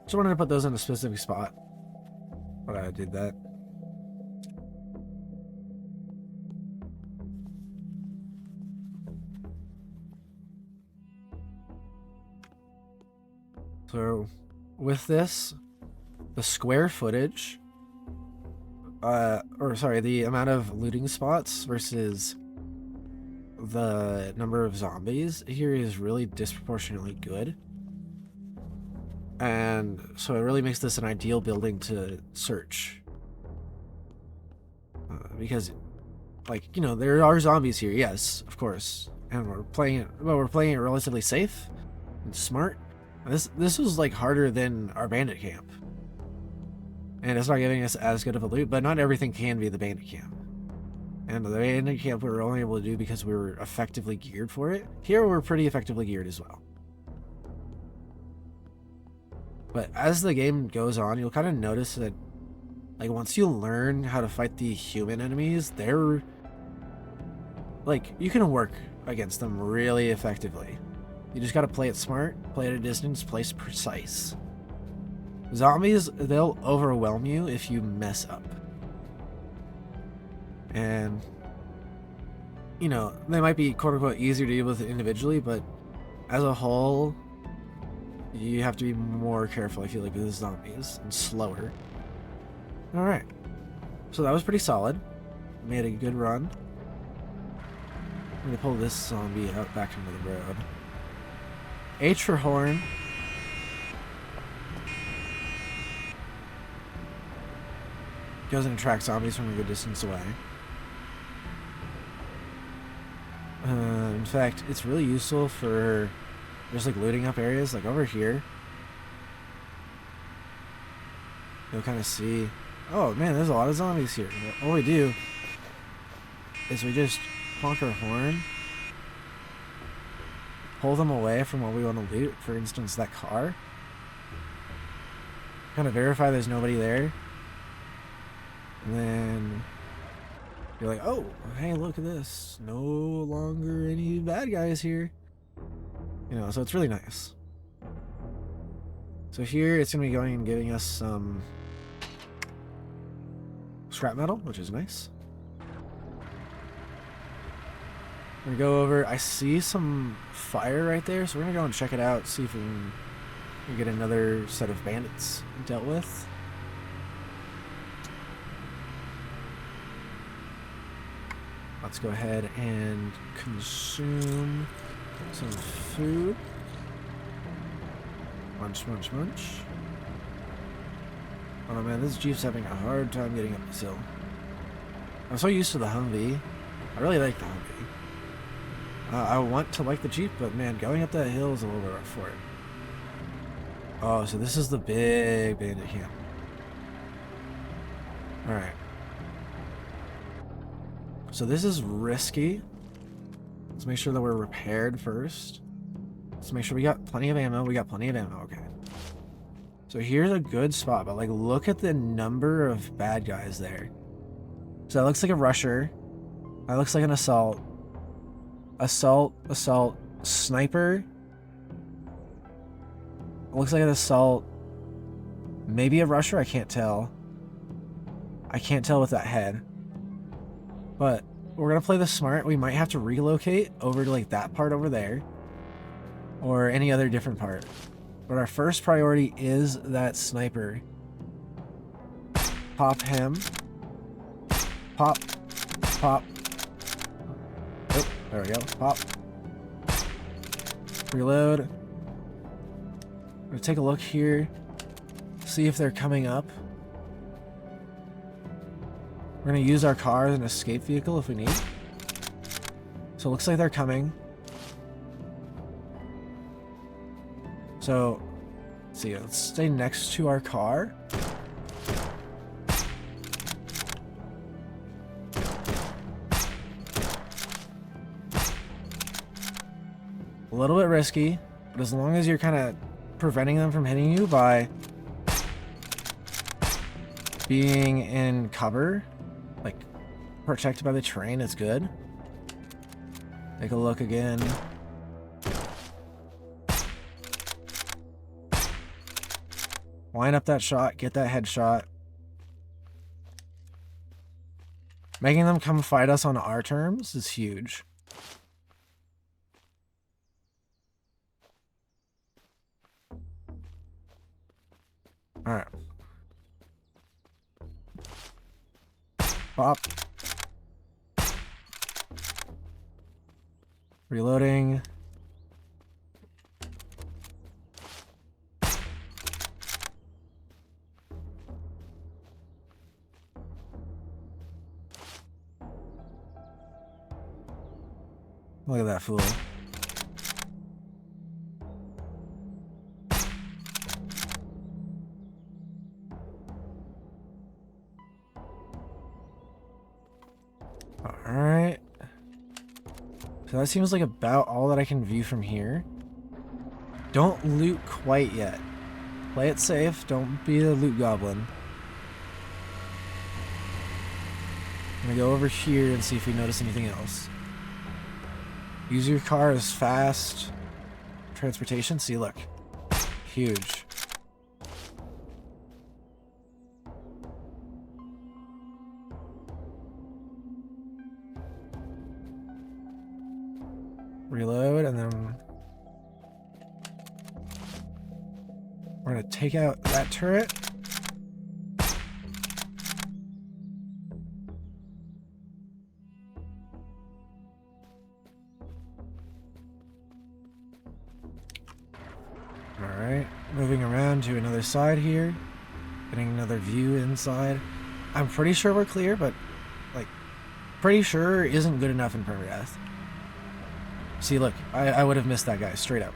Speaker 1: Just wanted to put those in a specific spot. But I did that. So with this, the square footage, the amount of looting spots versus the number of zombies here is really disproportionately good. And so it really makes this an ideal building to search. Because, like, you know, there are zombies here, yes, of course. And we're playing it relatively safe and smart. This was, like, harder than our bandit camp. And it's not giving us as good of a loot, but not everything can be the bandit camp. And the bandit camp we were only able to do because we were effectively geared for it. Here we're pretty effectively geared as well. But as the game goes on, you'll kind of notice that, like, once you learn how to fight the human enemies, they're, like, you can work against them really effectively. You just gotta play it smart, play at a distance, play precise. Zombies, they'll overwhelm you if you mess up. And, you know, they might be quote-unquote easier to deal with individually, but as a whole, you have to be more careful, I feel like, with the zombies, and slower. Alright. So that was pretty solid. Made a good run. I'm gonna pull this zombie out back into the road. H for horn. Goes and attracts zombies from a good distance away. In fact, it's really useful for just, like, looting up areas, like over here. You'll kind of see, oh man, there's a lot of zombies here. Well, all we do is we just honk our horn, pull them away from what we want to loot, for instance, that car. Kind of verify there's nobody there. And then you're like, oh, hey, look at this. No longer any bad guys here. You know, so it's really nice. So here it's going to be going and giving us some scrap metal, which is nice. We're going to go over. I see some fire right there, so we're going to go and check it out, see if we can get another set of bandits dealt with. Let's go ahead and consume some food. Munch, munch, munch. Oh man, this Jeep's having a hard time getting up this hill. I'm so used to the Humvee. I really like the Humvee. I want to like the Jeep, but man, going up that hill is a little bit rough for it. Oh, so this is the big bandit camp. Alright. So this is risky. Let's make sure that we're repaired first. Let's make sure we got plenty of ammo. We got plenty of ammo, okay. So here's a good spot, but like look at the number of bad guys there. So that looks like a rusher. That looks like an assault. Assault, assault, sniper. Looks like an assault. Maybe a rusher, I can't tell. I can't tell with that head. But we're gonna play this smart. We might have to relocate over to like that part over there. Or any other different part. But our first priority is that sniper. Pop him. Pop. Pop. Oh, there we go. Pop. Reload. I'm gonna take a look here. See if they're coming up. We're gonna use our car as an escape vehicle if we need. So it looks like they're coming. So, let's see, let's stay next to our car. little bit risky, but as long as you're kind of preventing them from hitting you by being in cover, like protected by the terrain, it's good. Take a look again. Line up that shot, get that headshot. Making them come fight us on our terms is huge. Alright. Pop. Reloading. Look at that fool. Alright. So that seems like about all that I can view from here. Don't loot quite yet. Play it safe. Don't be a loot goblin. I'm gonna go over here and see if we notice anything else. Use your car as fast transportation. See, look. Huge. Reload, and then we're gonna take out that turret. Alright, moving around to another side here. Getting another view inside. I'm pretty sure we're clear, but, like, pretty sure isn't good enough in Permadeath. See, look, I would have missed that guy, straight up.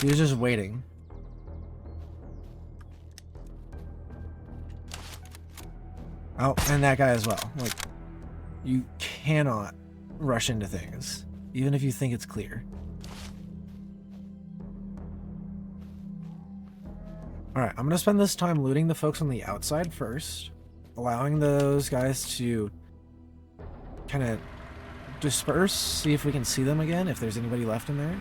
Speaker 1: He was just waiting. Oh, and that guy as well. Like, you cannot rush into things, even if you think it's clear. Alright, I'm gonna spend this time looting the folks on the outside first, allowing those guys to kind of disperse, see if we can see them again, if there's anybody left in there.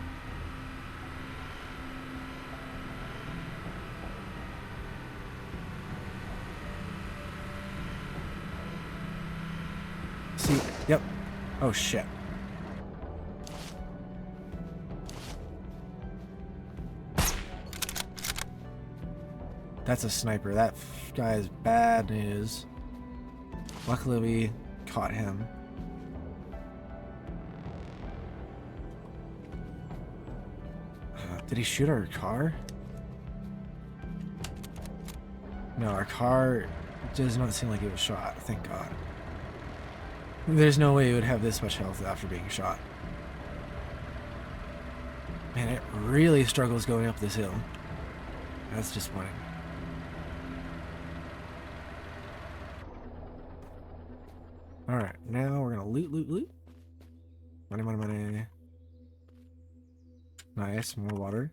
Speaker 1: See, yep. Oh shit. That's a sniper. That guy is bad news. Luckily we caught him. Did he shoot our car? No, our car does not seem like it was shot, thank God. There's no way it would have this much health after being shot. Man, it really struggles going up this hill. That's disappointing. Alright, now we're gonna loot. Money. Nice, more water.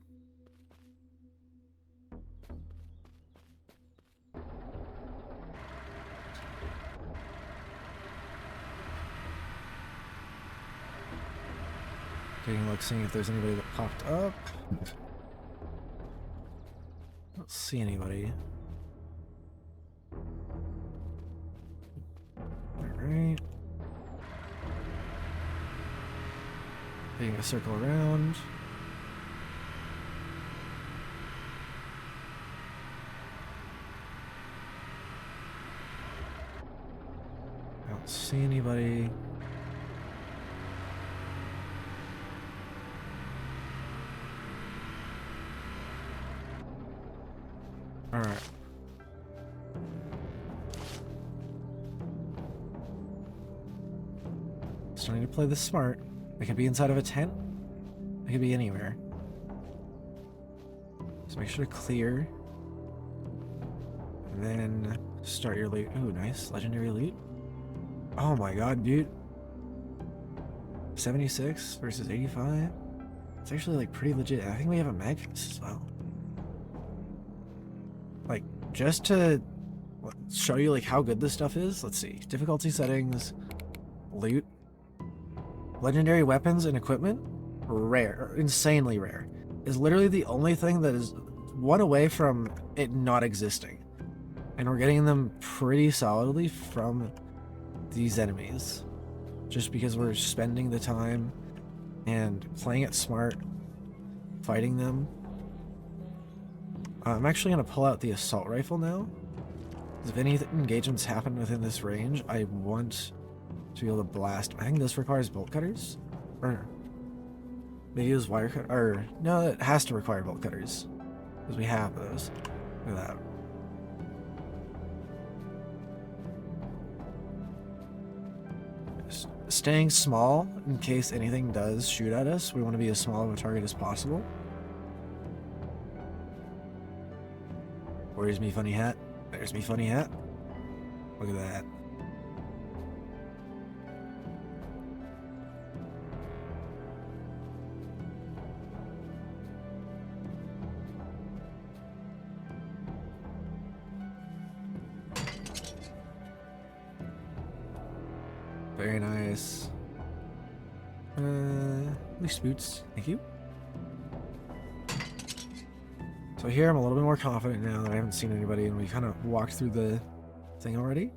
Speaker 1: Taking a look, seeing if there's anybody that popped up. Don't see anybody. Alright. Taking a circle around. I don't see anybody. Alright. Starting to play this smart. It could be inside of a tent. It could be anywhere. So make sure to clear. And then start your loot. Ooh, nice. Legendary loot. Oh my god, dude. 76 versus 85. It's actually like pretty legit. I think we have a mag as well. Like, just to show you like how good this stuff is, let's see. Difficulty settings, loot, legendary weapons and equipment, rare, insanely rare. Is literally the only thing that is one away from it not existing. And we're getting them pretty solidly from these enemies. Just because we're spending the time and playing it smart, fighting them. I'm actually going to pull out the assault rifle now. If any engagements happen within this range, I want to be able to blast. I think this requires bolt cutters. Or maybe use wire cut. Or no, it has to require bolt cutters. Because we have those. Look at that. Staying small in case anything does shoot at us. We want to be as small of a target as possible. Where's me funny hat? There's me funny hat. Look at that. Very nice. Least boots. Thank you. So here I'm a little bit more confident now that I haven't seen anybody and we kind of walked through the thing already.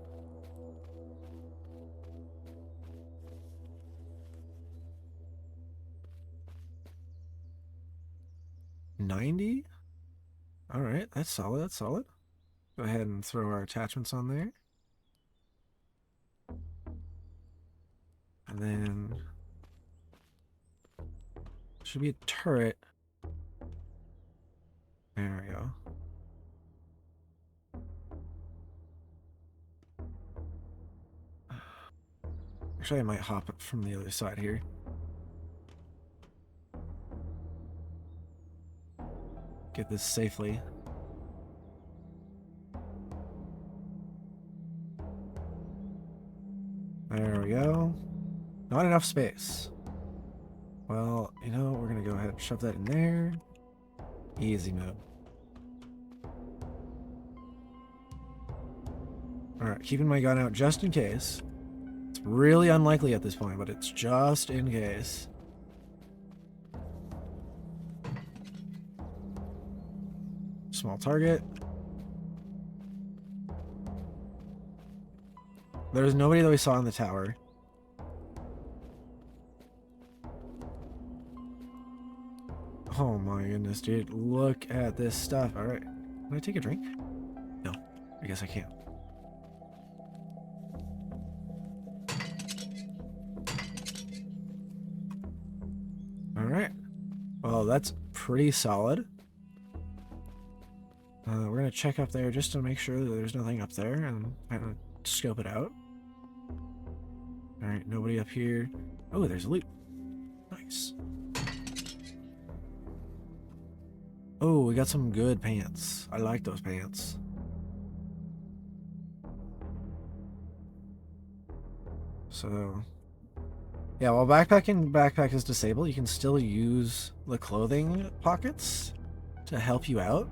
Speaker 1: $90? Alright, that's solid, that's solid. Go ahead and throw our attachments on there. And then should be a turret. There we go. Actually, I might hop up from the other side here. Get this safely. There we go. Not enough space. Well, you know, we're gonna go ahead and shove that in there. Easy mode. Alright, keeping my gun out just in case. It's really unlikely at this point, but it's just in case. Small target. There's nobody that we saw in the tower. Oh my goodness, dude. Look at this stuff. Alright. Can I take a drink? No. I guess I can't. Alright. Well, that's pretty solid. We're gonna check up there just to make sure that there's nothing up there and kind of scope it out. Alright, nobody up here. Oh, there's loot. Nice. Oh, we got some good pants. I like those pants. So, yeah, while backpack is disabled, you can still use the clothing pockets to help you out.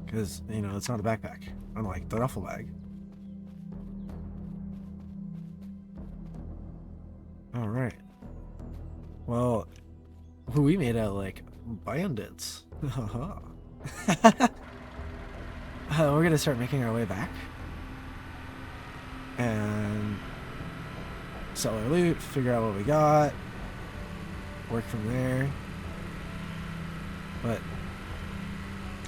Speaker 1: Because, you know, it's not a backpack, unlike the duffel bag. Alright. Well, we made out like bandits. Haha. We're gonna start making our way back. And sell our loot, figure out what we got, work from there. But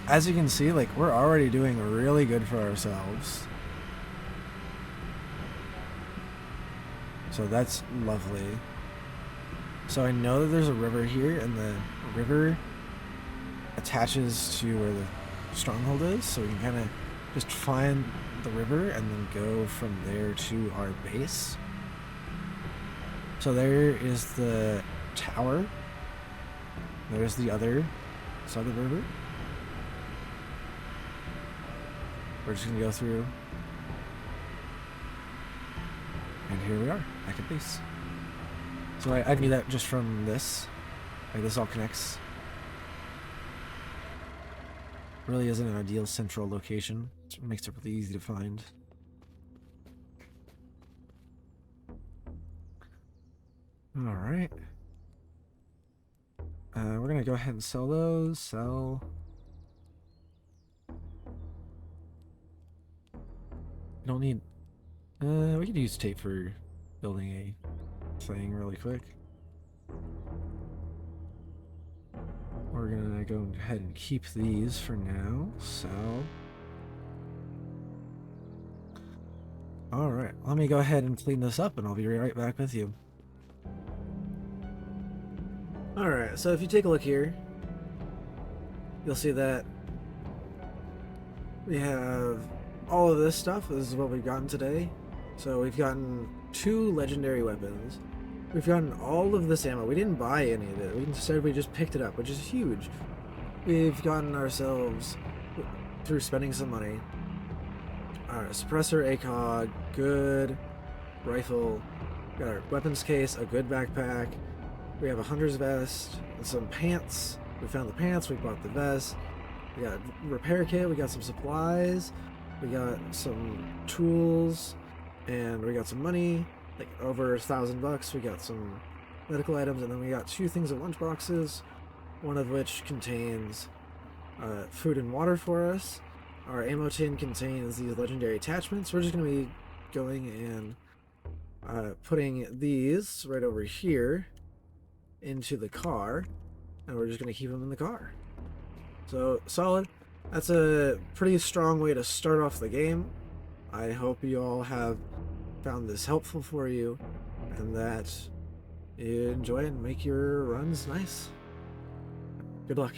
Speaker 1: as you can see, like, we're already doing really good for ourselves. So that's lovely. So I know that there's a river here, and the river attaches to where the stronghold is, so we can kind of just find the river and then go from there to our base. So there is the tower. There's the other side of the river. We're just gonna go through. And here we are, back at base. So I knew that just from this. Like, this all connects. Really isn't an ideal central location. It makes it really easy to find. Alright. We're gonna go ahead and sell those. Sell. We don't need... we could use tape for building a thing really quick. We're gonna go ahead and keep these for now. Sell. Alright, let me go ahead and clean this up and I'll be right back with you. Alright, so if you take a look here, you'll see that we have all of this stuff. This is what we've gotten today. So we've gotten 2 legendary weapons. We've gotten all of this ammo. We didn't buy any of it. Instead, we just picked it up, which is huge. We've gotten ourselves, through spending some money, suppressor, ACOG, good rifle, got our weapons case, a good backpack. We have a hunter's vest and some pants. We found the pants, we bought the vest. We got a repair kit, we got some supplies, we got some tools, and we got some money, like over $1,000. We got some medical items, and then we got 2 things of lunch boxes, one of which contains food and water for us. Our ammo tin contains these legendary attachments. We're just going to be going and putting these right over here into the car, and we're just going to keep them in the car. So, solid. That's a pretty strong way to start off the game. I hope you all have found this helpful for you, and that you enjoy and make your runs nice. Good luck.